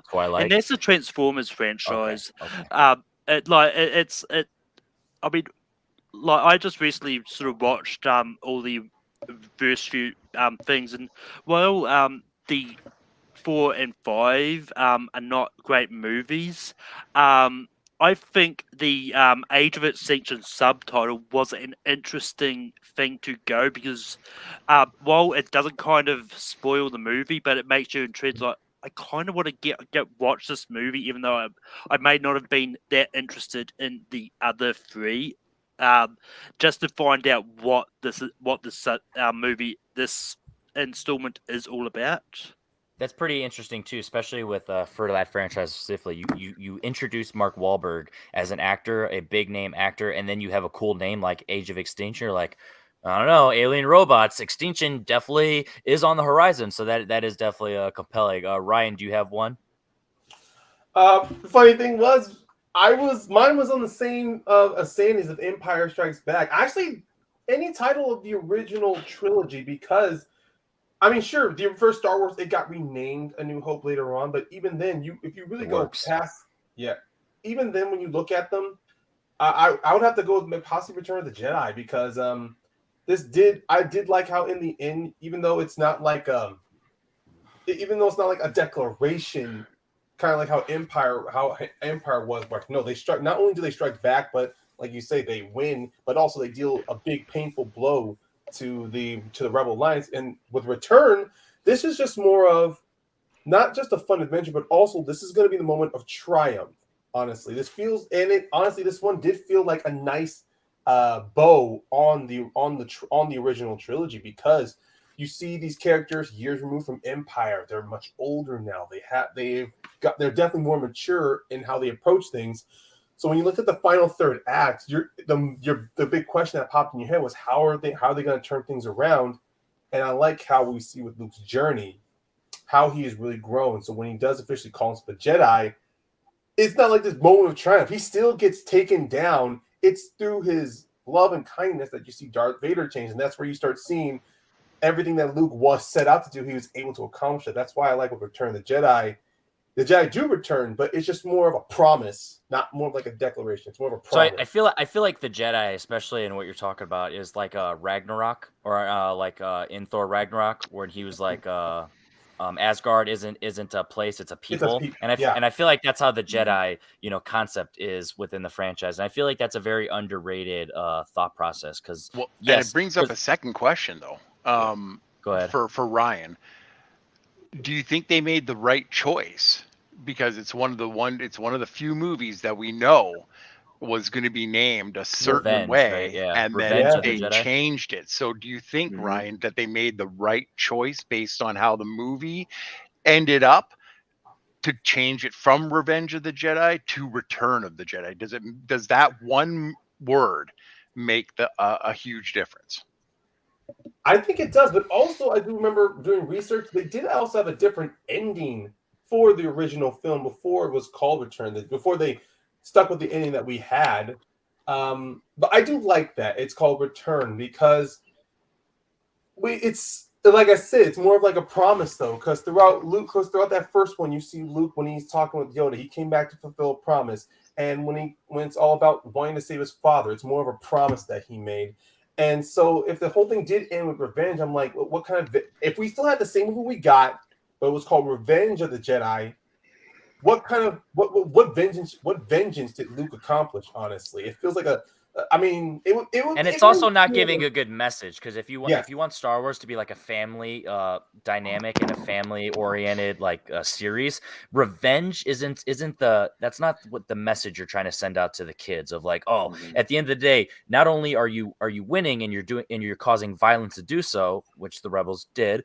that's the Transformers franchise. Okay. I mean, like, I just recently sort of watched all the first few things, and while the 4 and 5 are not great movies, I think the Age of Extinction subtitle was an interesting thing to go, because while it doesn't kind of spoil the movie, but it makes you intrigued. Like, I kind of want to get watch this movie, even though I may not have been that interested in the other 3, just to find out what this movie, this installment, is all about. That's pretty interesting too, especially with for that franchise specifically. You introduce Mark Wahlberg as an actor, a big name actor, and then you have a cool name like Age of Extinction. You're like, I don't know, alien robots, extinction definitely is on the horizon. So that is definitely compelling. Ryan, do you have one? The funny thing was, mine was on the same standings of Empire Strikes Back. Actually, any title of the original trilogy, because I mean, sure, the first Star Wars, it got renamed A New Hope later on, but even then, if you really go past, even then when you look at them, I would have to go with possibly Return of the Jedi, because I did like how in the end, even though it's not like a declaration, kind of like how Empire was, but no, they strike. Not only do they strike back, but like you say, they win, but also they deal a big painful blow to the Rebel Alliance. And with Return, this is just more of not just a fun adventure, but also this is going to be the moment of triumph. Honestly, this one did feel like a nice bow on the original trilogy, because you see these characters years removed from Empire. They're much older now. They're definitely more mature in how they approach things. So when you look at the final third act, the big question that popped in your head was how are they going to turn things around? And I like how we see with Luke's journey, how he has really grown. So when he does officially call himself a Jedi, it's not like this moment of triumph. He still gets taken down. It's through his love and kindness that you see Darth Vader change, and that's where you start seeing everything that Luke was set out to do. He was able to accomplish it. That's why I like with Return of the Jedi. The Jedi do return, but it's just more of a promise, not more of like a declaration. It's more of a promise. So I feel like the Jedi, especially in what you're talking about, is like Ragnarok, or in Thor Ragnarok, where he was like Asgard isn't a place, it's a people. And I feel like that's how the Jedi, concept is within the franchise. And I feel like that's a very underrated thought process, because and it brings up a second question though. Go ahead. For Ryan, do you think they made the right choice? Because it's one of the few movies that we know was going to be named a certain way, right? Yeah. And then they changed it. So do you think, Ryan, that they made the right choice based on how the movie ended up to change it from Revenge of the Jedi to Return of the Jedi? Does that one word make a huge difference? I think it does, but also I do remember doing research. They did also have a different ending for the original film before it was called Return. Before they stuck with the ending that we had. But I do like that it's called Return, because it's like I said, it's more of like a promise though, because throughout that first one, you see Luke when he's talking with Yoda, he came back to fulfill a promise. And when it's all about wanting to save his father, it's more of a promise that he made. And so if the whole thing did end with Revenge, I'm like, what kind of, if we still had the same movie we got, but it was called Revenge of the Jedi, what vengeance did Luke accomplish? Honestly, it feels like and it's also not giving a good message, because if you want Star Wars to be like a family dynamic and a family oriented series, Revenge that's not what the message you're trying to send out to the kids of like, at the end of the day, not only are you winning and you're causing violence to do so, which the Rebels did,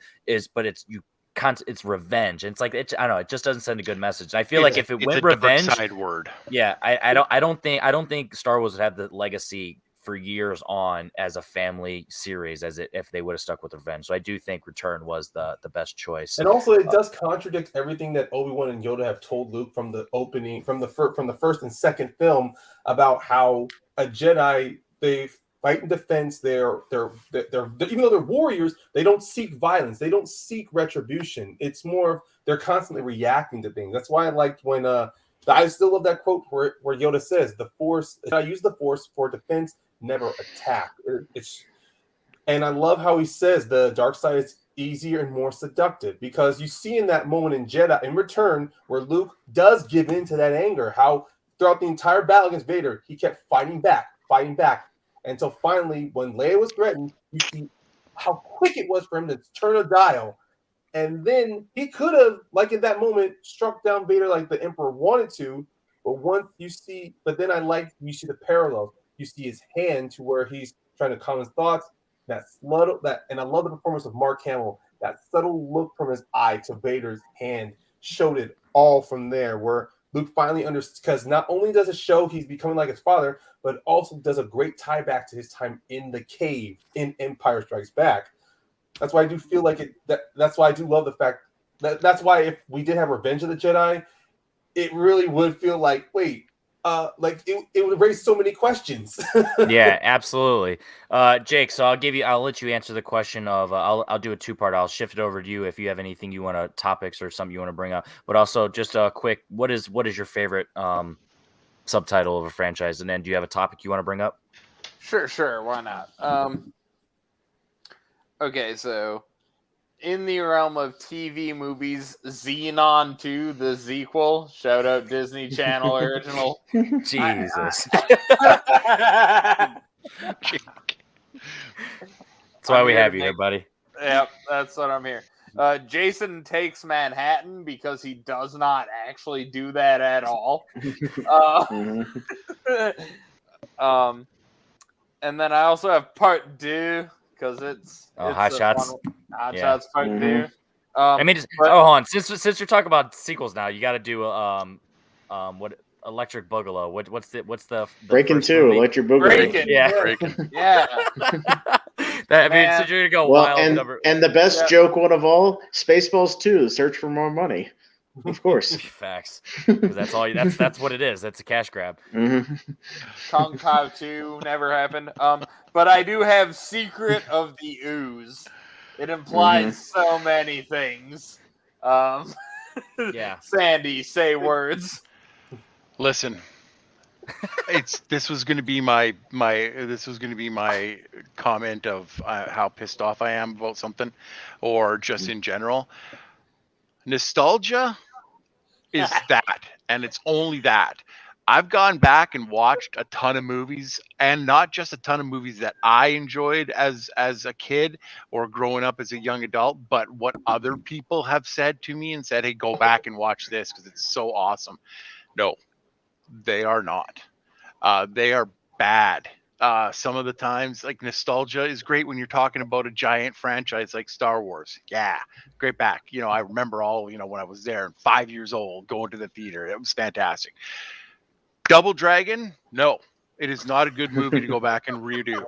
but it's revenge. And it's like, I don't know, it just doesn't send a good message. And I feel like if it went Revenge, side word. Yeah, I don't think Star Wars would have the legacy for years on as a family series if they would have stuck with Revenge. So I do think Return was the best choice. And also, it does contradict everything that Obi-Wan and Yoda have told Luke from the opening, from the first and second film, about how a Jedi, they fight in defense. They're even though they're warriors, they don't seek violence. They don't seek retribution. It's more they're constantly reacting to things. That's why I liked when I still love that quote where Yoda says, "The Force. I use the Force for defense, never attack." And I love how he says the dark side is easier and more seductive, because you see in that moment in Return where Luke does give in to that anger. How throughout the entire battle against Vader, he kept fighting back. Until finally, when Leia was threatened, you see how quick it was for him to turn a dial. And then he could have, like in that moment, struck down Vader like the Emperor wanted to. But you see the parallels. You see his hand to where he's trying to calm his thoughts. And I love the performance of Mark Hamill. That subtle look from his eye to Vader's hand showed it all from there, where Luke finally understands, because not only does it show he's becoming like his father, but it also does a great tie back to his time in the cave in Empire Strikes Back. That's why I do feel like it. That's why I do love the fact that's why if we did have Revenge of the Jedi, it really would feel like, wait, it would raise so many questions. Yeah, absolutely. Jake, so I'll let you answer the question of I'll do a two-part. I'll shift it over to you if you have anything you want to topics or something you want to bring up. But also just a quick, what is your favorite subtitle of a franchise? And then do you have a topic you want to bring up? Sure, why not? Okay, so in the realm of TV movies, Xenon 2, the sequel. Shout out Disney Channel original. Jesus. That's why we have you here, buddy. Yep, that's what I'm here. Jason Takes Manhattan, because he does not actually do that at all. And then I also have Part 2, because it's Hot Shots. Hot Shots Part 2. I mean, hold on. Since you're talking about sequels now, you got to do what Electric Boogaloo? What's the Breaking 2, movie? Electric Boogaloo. Breaking. Yeah. I mean, so you're gonna go wild. And the best joke one of all, Spaceballs 2, The Search for More Money. Of course. Facts. That's all. That's what it is. That's a cash grab. Kung Pao 2 never happened. But I do have Secret of the Ooze. It implies so many things. Yeah. Sandy, say words. Listen, this was going to be my comment of how pissed off I am about something, or just in general. Nostalgia is that, and it's only that. I've gone back and watched a ton of movies, and not just a ton of movies that I enjoyed as a kid or growing up as a young adult, but what other people have said to me and said, hey, go back and watch this because it's so awesome. No, they are not. They are bad. Some of the times, like, nostalgia is great when you're talking about a giant franchise like Star Wars. Yeah, great back. I remember all, when I was there, 5 years old, going to the theater. It was fantastic. Double Dragon, no, it is not a good movie to go back and redo.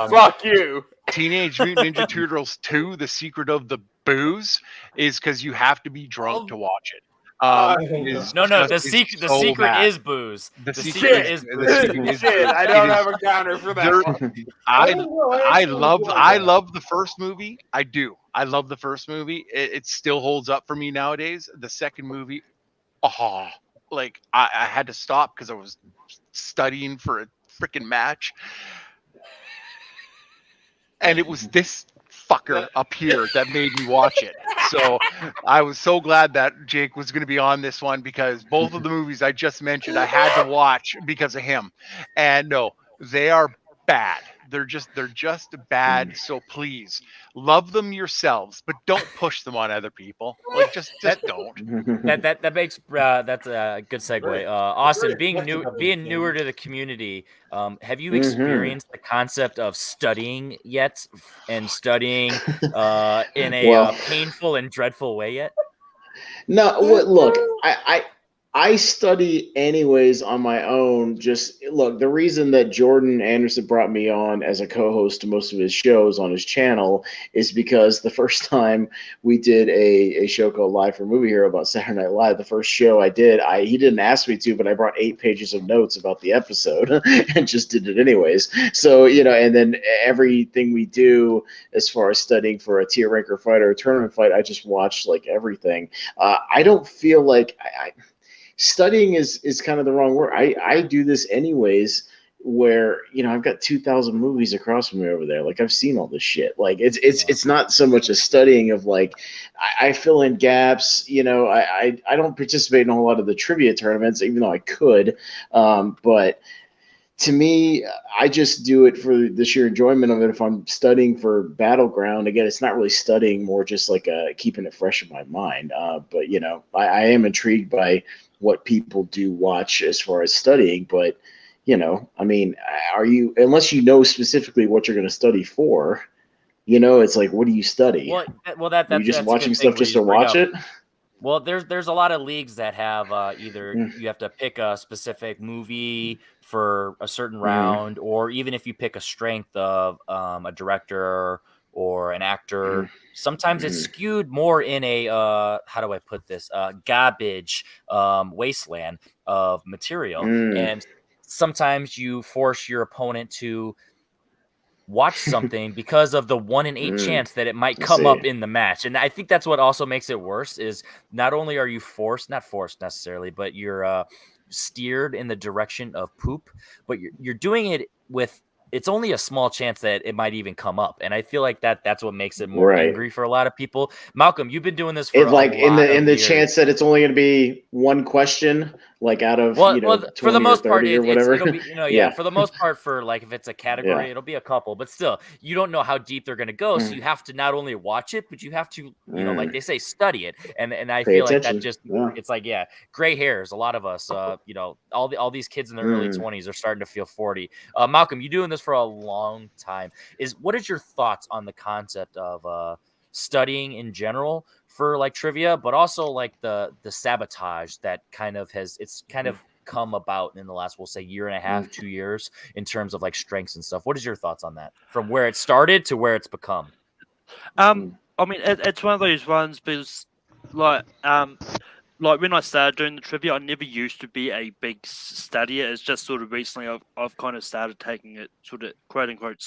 Fuck you. Teenage Mutant Ninja Turtles 2, The Secret of the Booze, is because you have to be drunk to watch it. The secret is booze. The secret is booze. Shit, I don't have a counter for that one. I love the first movie. I do. I love the first movie. It still holds up for me nowadays. The second movie, I had to stop because I was studying for a freaking match. And it was this fucker up here that made me watch it. So I was so glad that Jake was going to be on this one, because both of the movies I just mentioned, I had to watch because of him. And no, they are bad. They're just bad. So please love them yourselves, but don't push them on other people. Like just don't. That makes that's a good segue. Austin, being newer to the community, have you experienced the concept of studying yet, and studying in a painful and dreadful way yet? No, look, I study anyways on my own. Just look, the reason that Jordan Anderson brought me on as a co-host to most of his shows on his channel is because the first time we did a show called Live for Movie Hero about Saturday Night Live, the first show I did, he didn't ask me to, but I brought 8 pages of notes about the episode and just did it anyways. So, and then everything we do as far as studying for a tier ranker fight or a tournament fight, I just watch like everything. I don't feel like studying is kind of the wrong word. I do this anyways, where I've got 2,000 movies across from me over there. Like, I've seen all this shit. Like, it's not so much a studying of like I fill in gaps. I don't participate in a whole lot of the trivia tournaments, even though I could. But to me, I just do it for the sheer enjoyment of it. If I'm studying for Battleground, again, it's not really studying, more just like keeping it fresh in my mind. But I am intrigued by what people do watch as far as studying. But I mean, unless you know specifically what you're going to study for, it's like, what do you study? Well, that's you just watching stuff just to watch it. Well, there's a lot of leagues that have either you have to pick a specific movie for a certain round, or even if you pick a strength of a director or an actor, sometimes it's skewed more in a how do I put this, garbage wasteland of material, and sometimes you force your opponent to watch something because of the 1 in 8 chance that it might come up in the match. And I think that's what also makes it worse, is not only are you not forced necessarily, but you're steered in the direction of poop, but you're doing it with it's only a small chance that it might even come up, and I feel like that's what makes it more angry for a lot of people. Malcolm, you've been doing this for in the chance that it's only going to be one question, like out of 20 for the most or 30 part, or whatever. It'll be for the most part, for like if it's a category, it'll be a couple, but still, you don't know how deep they're going to go, so you have to not only watch it, but you have to like they say, study it, and I feel like that just it's like gray hairs. A lot of us, all these kids in their early 20s are starting to feel 40. Malcolm, you doing this for a long time. What is your thoughts on the concept of studying in general for like trivia, but also like the sabotage that kind of come about in the last, we'll say, year and a half, 2 years, in terms of like strengths and stuff? What is your thoughts on that, from where it started to where it's become? I mean, it's one of those ones because, like when I started doing the trivia, I never used to be a big studier. It's just sort of recently I've kind of started taking it sort of quote unquote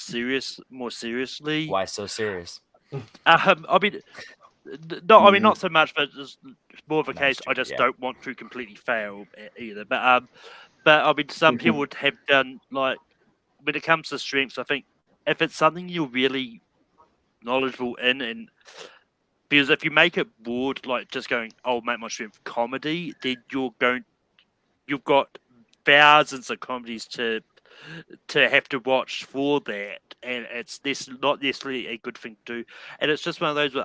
more seriously. Why so serious? I mean, no, I mean not so much, but it's more of a case I just don't want to completely fail either. But I mean, some people would have done, like, when it comes to strengths, I think if it's something you're really knowledgeable in, and because if you make it broad, like just going, "I'll make my strength comedy," then you've got thousands of comedies to have to watch for that, and it's not necessarily a good thing to do. And it's just one of those,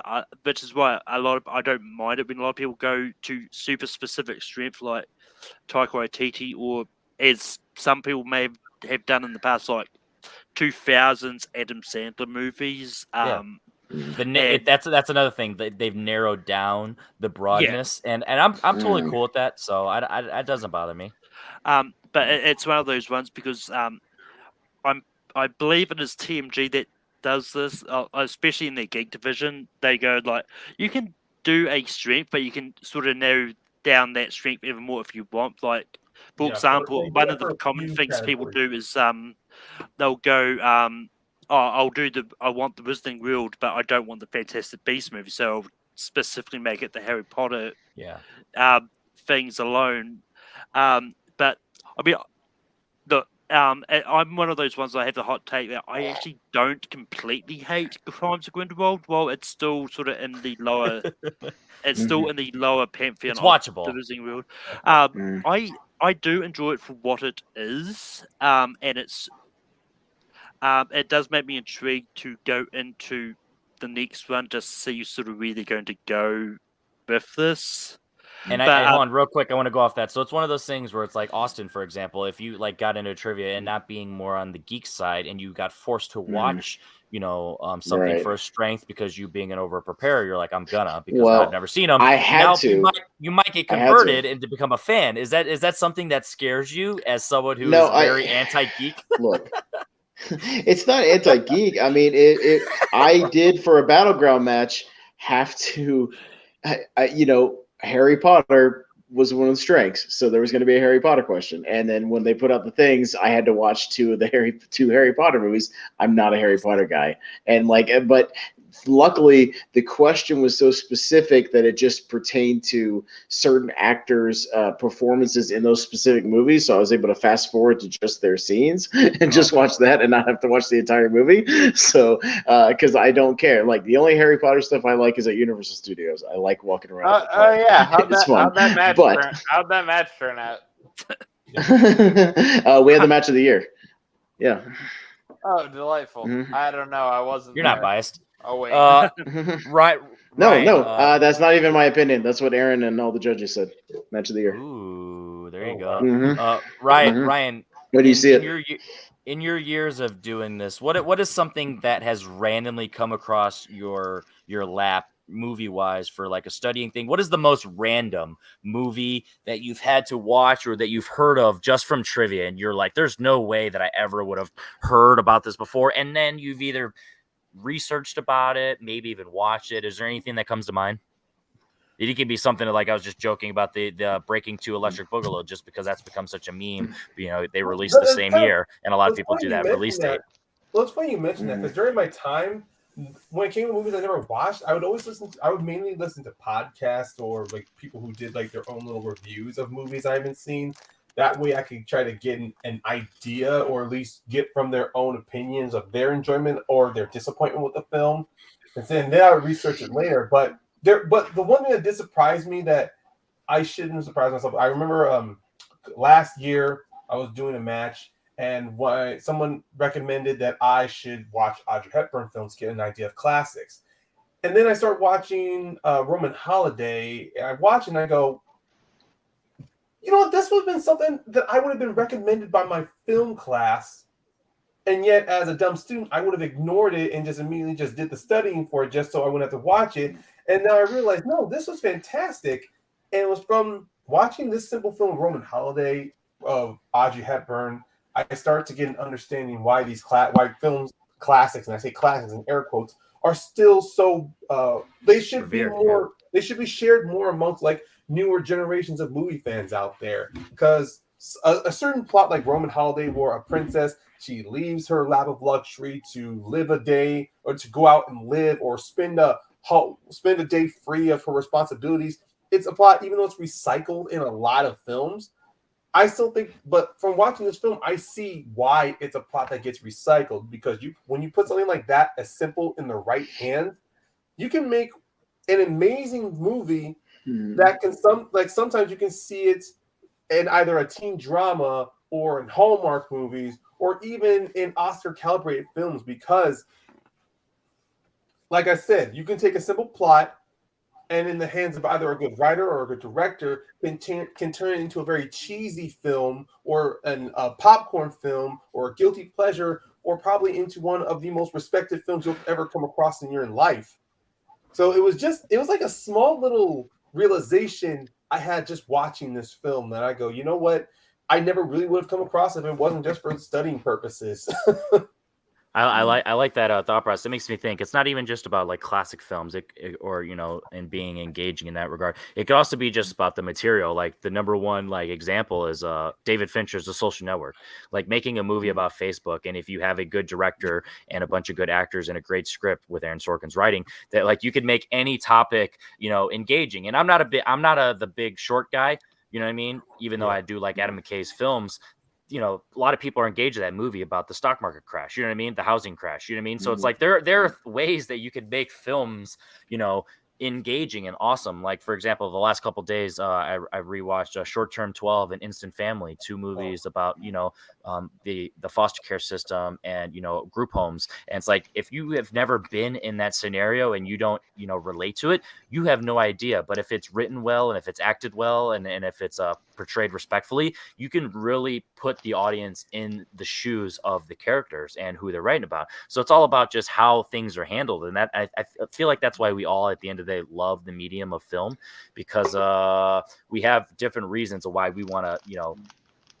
which is why I don't mind it when a lot of people go to super specific strength like Taika Waititi, or as some people may have done in the past, like 2000s Adam Sandler movies. That's another thing that they've narrowed down the broadness, and I'm totally cool with that. So that doesn't bother me. But it's one of those ones because I believe it is TMG that does this, especially in their geek division. They go like, you can do a strength, but you can sort of narrow down that strength even more if you want. Like, for example, one of the common things people do is they'll go, I want the Wizarding World, but I don't want the Fantastic Beasts movie, so I'll specifically make it the Harry Potter things alone. But I mean, I'm one of those ones that I have the hot take that I actually don't completely hate Crimes of Grindelwald. While it's still sort of in the lower, still in the lower pantheon. It's watchable. Of the Wizarding World. I do enjoy it for what it is, and it does make me intrigued to go into the next one, just to see sort of where they're going to go with this. And hold on real quick, I want to go off that. So it's one of those things where it's like Austin, for example, if you like got into trivia and not being more on the geek side, and you got forced to watch, something for a strength because you being an over preparer, you're like, I'm gonna, because I've never seen them. I had to. You might get converted and to become a fan. Is that something that scares you as someone who is very anti-geek? Look, it's not anti-geek. I mean, I did, for a Battleground match, have to, Harry Potter was one of the strengths, so there was going to be a Harry Potter question. And then when they put out the things, I had to watch two Harry Potter movies. I'm not a Harry Potter guy, and but luckily the question was so specific that it just pertained to certain actors' performances in those specific movies. So I was able to fast forward to just their scenes and just watch that and not have to watch the entire movie. So because I don't care. Like, the only Harry Potter stuff I like is at Universal Studios. I like walking around. How'd that match turn out? We had the match of the year. Yeah. Oh, delightful. Mm-hmm. I don't know. I wasn't. You're not biased. Oh wait. Right. No. That's not even my opinion. That's what Aaron and all the judges said. Match of the year. Ooh, there you go. Mm-hmm. Ryan. Where do you see it? In your years of doing this, what is something that has randomly come across your lap, movie-wise, for like a studying thing? What is the most random movie that you've had to watch or that you've heard of just from trivia, and you're like, there's no way that I ever would have heard about this before, and then you've either researched about it, maybe even watched it? Is there anything that comes to mind? It can be something like, I was just joking about the Breaking 2 Electric Boogaloo, just because that's become such a meme. They released the same year, and a lot of people do that release date. Well, it's funny you mentioned that, because during my time, when it came to movies I never watched, I would mainly listen to podcasts or like people who did like their own little reviews of movies I haven't seen. That way I can try to get an idea, or at least get from their own opinions of their enjoyment or their disappointment with the film. And then I would research it later. But the one thing that did surprise me that I shouldn't surprise myself. I remember last year I was doing a match, and someone recommended that I should watch Audrey Hepburn films to get an idea of classics. And then I start watching Roman Holiday, and I watch and I go, you know what, this would have been something that I would have been recommended by my film class, and yet as a dumb student, I would have ignored it and just immediately just did the studying for it just so I wouldn't have to watch it. And now I realize, no, this was fantastic. And it was from watching this simple film, Roman Holiday, of Audrey Hepburn, I started to get an understanding why these why films classics, and I say classics in air quotes, are still so they should be more, they should be shared more amongst like newer generations of movie fans out there. Because a certain plot like Roman Holiday, where a princess, she leaves her lap of luxury to live a day, or to go out and live, or spend a day free of her responsibilities. It's a plot, even though it's recycled in a lot of films, I still think, but from watching this film, I see why it's a plot that gets recycled. Because when you put something like that as simple in the right hands, you can make an amazing movie that can sometimes you can see it in either a teen drama or in Hallmark movies or even in Oscar calibrated films. Because, like I said, you can take a simple plot, and in the hands of either a good writer or a good director, can turn it into a very cheesy film, or a popcorn film, or a guilty pleasure, or probably into one of the most respected films you'll ever come across in your life. So it was like a small little realization I had just watching this film, that I go, you know what? I never really would have come across if it wasn't just for studying purposes. I like that thought process. It makes me think it's not even just about like classic films, or and being engaging in that regard. It could also be just about the material. Like the number one like example is David Fincher's The Social Network. Like making a movie about Facebook, and if you have a good director and a bunch of good actors and a great script with Aaron Sorkin's writing, that like you could make any topic engaging. And I'm not the Big Short guy. You know what I mean? Even though I do like Adam McKay's films, a lot of people are engaged in that movie about the stock market crash, you know what I mean? The housing crash, you know what I mean? So it's like there are ways that you could make films, engaging and awesome. Like for example, the last couple of days, I rewatched Short Term 12 and Instant Family, two movies about the foster care system and group homes. And it's like, if you have never been in that scenario and you don't relate to it, you have no idea. But if it's written well, and if it's acted well, and if it's portrayed respectfully, you can really put the audience in the shoes of the characters and who they're writing about. So it's all about just how things are handled. And that I feel like that's why we all at the end of the day love the medium of film, because we have different reasons of why we want to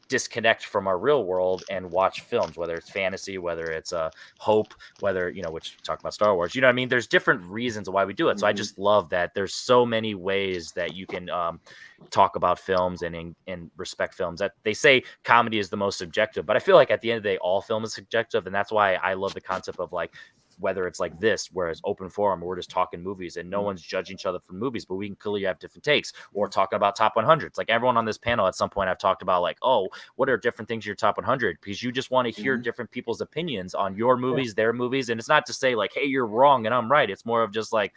disconnect from our real world and watch films, whether it's fantasy, whether it's hope, whether which talk about Star Wars, what I mean? There's different reasons why we do it. So I just love that there's so many ways that you can talk about films and respect films. That they say comedy is the most subjective, but I feel like at the end of the day all film is subjective. And that's why I love the concept of like, whether it's like this, where it's open forum, we're just talking movies and no one's judging each other for movies, but we can clearly have different takes, or talking about top 100s. Like everyone on this panel at some point I've talked about like, oh, what are different things in your top 100? Because you just want to hear different people's opinions on your movies, their movies. And it's not to say like, hey, you're wrong and I'm right. It's more of just like,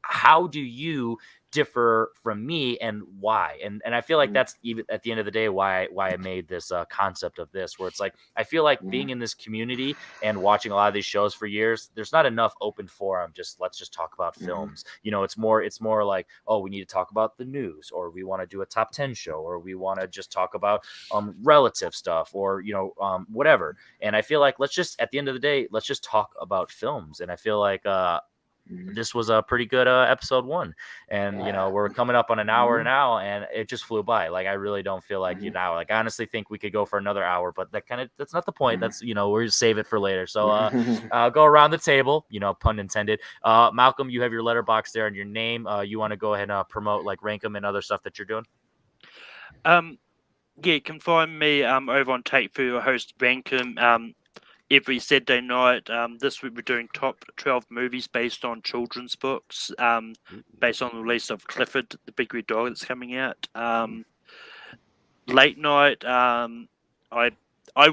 how do you differ from me and why? And I feel like that's even at the end of the day why I made this concept of this, where it's like I feel like being in this community and watching a lot of these shows for years, there's not enough open forum. Let's just talk about films. It's more like, oh, we need to talk about the news, or we want to do a top 10 show, or we want to just talk about relative stuff, or whatever. And I feel like let's just at the end of the day, let's just talk about films. And I feel like this was a pretty good episode 1, and we're coming up on an hour now, and it just flew by. Like I really don't feel like like I honestly think we could go for another hour, but that's not the point. That's we're just save it for later. So I'll go around the table, pun intended. Malcolm, you have your letterbox there and your name. You want to go ahead and promote like rank them and other stuff that you're doing? Yeah, you can find me over on Take for your host Rankum every Saturday night. This week we're doing top 12 movies based on children's books, based on the release of Clifford the Big Red Dog that's coming out. late night. I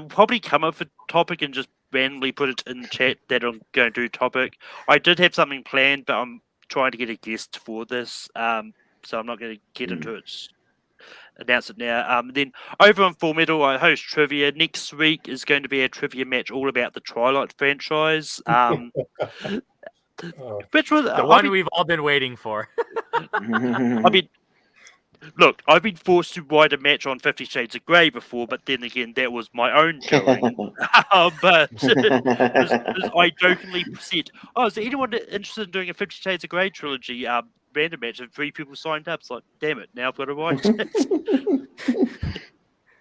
probably come up with a topic and just randomly put it in the chat that I'm going to do topic. I did have something planned, but I'm trying to get a guest for this. So I'm not going to get into it. Announce it now. Then over on Full Metal, I host trivia. Next week is going to be a trivia match all about the Twilight franchise. Which was the one we've all been waiting for. Look, I've been forced to write a match on 50 Shades of Grey before, but then again, that was my own doing. But I jokingly said, "Oh, is there anyone interested in doing a 50 Shades of Grey trilogy random match?" And 3 people signed up. It's like, damn it, now I've got to write it.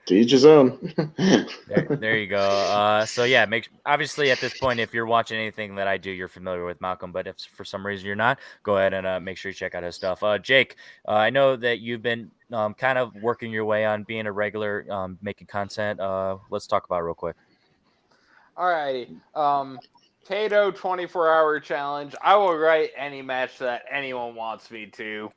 To each his own. there you go. So yeah, obviously at this point, if you're watching anything that I do, you're familiar with Malcolm. But if for some reason you're not, go ahead and make sure you check out his stuff. Jake, I know that you've been kind of working your way on being a regular, making content. Let's talk about it real quick. Alrighty. Kato 24-hour challenge. I will write any match that anyone wants me to.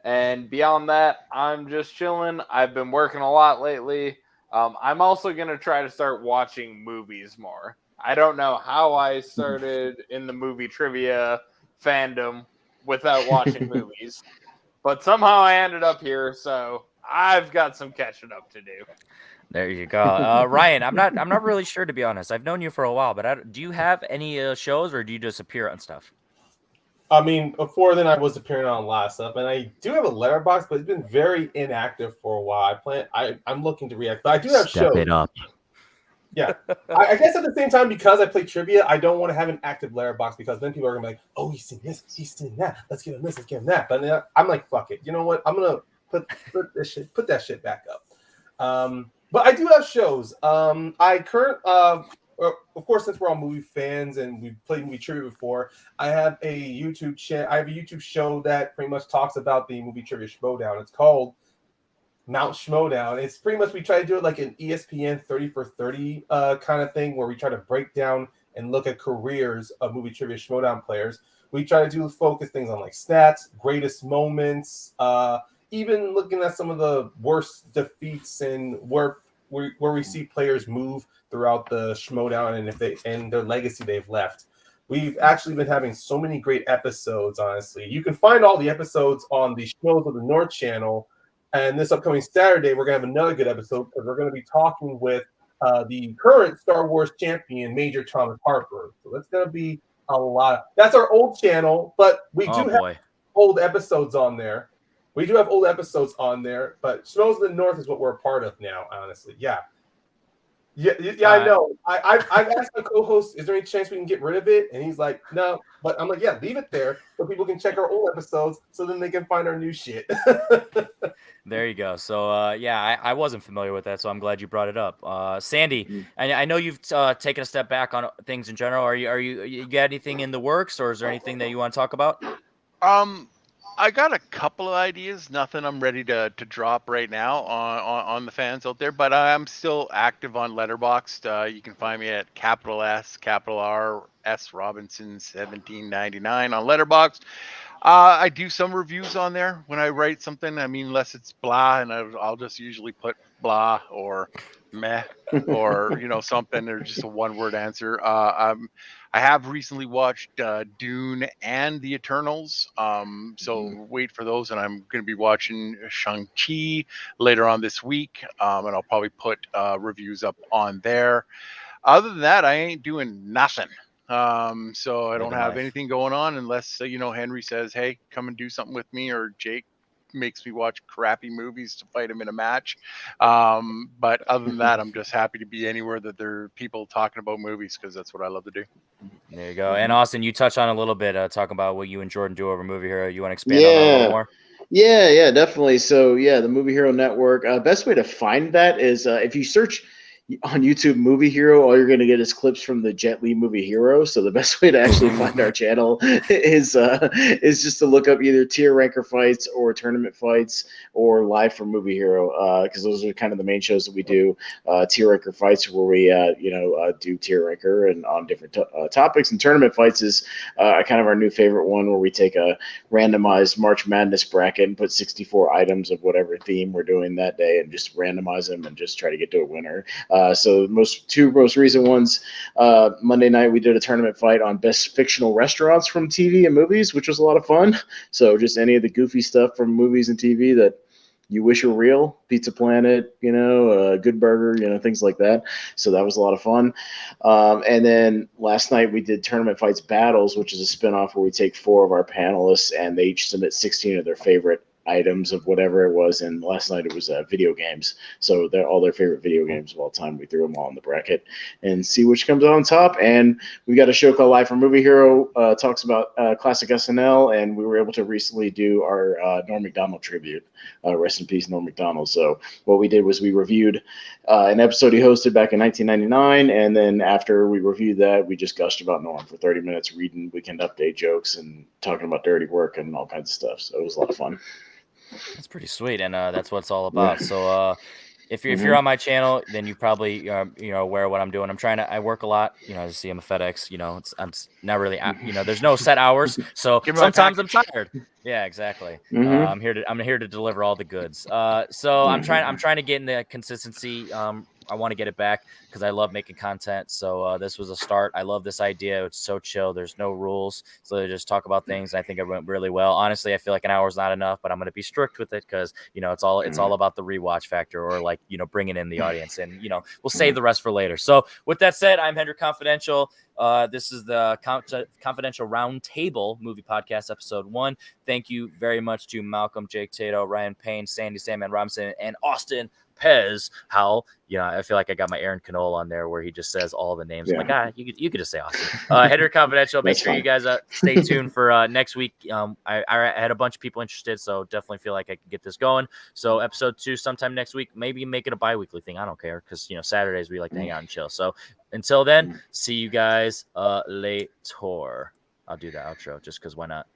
And beyond that, I'm just chilling. I've been working a lot lately. I'm also going to try to start watching movies more. I don't know how I started in the movie trivia fandom without watching movies, but somehow I ended up here, so I've got some catching up to do. There you go. Ryan, I'm not really sure, to be honest. I've known you for a while, but do you have any shows, or do you just appear on stuff? I mean, before then I was appearing on a lot of stuff, and I do have a letterbox, but it's been very inactive for a while. I'm looking to react, but I do have shows. Step it up. Yeah, I guess at the same time, because I play trivia, I don't want to have an active letterbox, because then people are gonna be like, "Oh, he's seen this, he's seen that. Let's give him this, let's give him that." But then I'm like, "Fuck it, you know what? I'm gonna put that shit back up." But I do have shows. Of course, since we're all movie fans and we've played movie trivia before, I have a YouTube channel. I have a YouTube show that pretty much talks about the movie trivia Schmodown. It's called Mount Schmodown. It's pretty much, we try to do it like an ESPN 30 for 30 kind of thing, where we try to break down and look at careers of movie trivia Schmodown players. We try to focus things on like stats, greatest moments, even looking at some of the worst defeats and where we see players move throughout the Schmodown and their legacy they've left. We've actually been having so many great episodes, honestly. You can find all the episodes on the Schmoes of the North channel. And this upcoming Saturday, we're going to have another good episode, because we're going to be talking with the current Star Wars champion, Major Thomas Harper. So that's going to be a lot. That's our old channel, but we do have old episodes on there. We do have old episodes on there, but Schmoes of the North is what we're a part of now, honestly. Yeah, I know. I've asked my co-host, is there any chance we can get rid of it? And he's like, no. But I'm like, yeah, leave it there so people can check our old episodes, so then they can find our new shit. There you go. So, I wasn't familiar with that, so I'm glad you brought it up. Sandy, I know you've taken a step back on things in general. You got anything in the works, or is there anything that you want to talk about? I got a couple of ideas. Nothing I'm ready to drop right now on the fans out there, but I'm still active on Letterboxd. You can find me at @S Robinson 1799 on Letterboxd. I do some reviews on there when I write something. I mean, unless it's blah, and I'll just usually put blah or meh or something, or just a one-word answer. I have recently watched Dune and The Eternals, so wait for those, and I'm going to be watching Shang-Chi later on this week, and I'll probably put reviews up on there. Other than that, I ain't doing nothing. So I don't have anything going on, unless Henry says, "Hey, come and do something with me," or Jake makes me watch crappy movies to fight him in a match. But other than that, I'm just happy to be anywhere that there are people talking about movies, because that's what I love to do. There you go. And Austin, you touched on a little bit, talking about what you and Jordan do over Movie Hero. You want to expand on that a little more? Yeah, definitely. So the Movie Hero Network. Best way to find that is if you search on YouTube Movie Hero, all you're going to get is clips from the Jet Li Movie Hero. So the best way to actually find our channel is just to look up either tier ranker fights or tournament fights or live from Movie Hero, because those are kind of the main shows that we do. Tier ranker fights where we do tier ranker and on different topics, and tournament fights is kind of our new favorite one, where we take a randomized March Madness bracket and put 64 items of whatever theme we're doing that day and just randomize them and just try to get to a winner. So two most recent ones, Monday night we did a tournament fight on best fictional restaurants from TV and movies, which was a lot of fun. So just any of the goofy stuff from movies and TV that you wish were real, Pizza Planet, Good Burger, things like that. So that was a lot of fun. And then last night we did Tournament Fights Battles, which is a spinoff where we take 4 of our panelists and they each submit 16 of their favorite items of whatever it was, and last night it was video games, so they're all their favorite video games of all time. We threw them all in the bracket and see which comes out on top. And we got a show called Live from Movie Hero, talks about classic SNL, and we were able to recently do our Norm Macdonald tribute. Rest in peace, Norm Macdonald. So what we did was we reviewed an episode he hosted back in 1999, and then after we reviewed that, we just gushed about Norm for 30 minutes, reading Weekend Update jokes and talking about dirty work and all kinds of stuff. So it was a lot of fun. That's pretty sweet, and that's what it's all about. So if you're on my channel, then you probably aware of what I'm doing. I work a lot. As you see, I'm a FedEx. I'm not really there's no set hours, so sometimes I'm tired. Yeah, exactly. I'm here to deliver all the goods. So I'm trying to get in the consistency. I want to get it back because I love making content. So this was a start. I love this idea. It's so chill. There's no rules. So they just talk about things. I think it went really well. Honestly, I feel like an hour is not enough, but I'm going to be strict with it because, it's all about the rewatch factor, or bringing in the audience, and, we'll save the rest for later. So with that said, I'm Hendrik Confidential. This is the Confidential Roundtable Movie Podcast, episode 1. Thank you very much to Malcolm, Jake Tato, Ryan Payne, Sandy, Sandman Robinson, and Austin Pez Howell. I feel like I got my Aaron Knoll on there where he just says all the names. Yeah. I'm like, you could just say Austin. Hendrik Confidential. Make sure you guys stay tuned for next week. I had a bunch of people interested, so definitely feel like I can get this going. So episode 2 sometime next week. Maybe make it a bi-weekly thing. I don't care, because Saturdays we like to hang out and chill. So until then, see you guys later. I'll do the outro just because why not?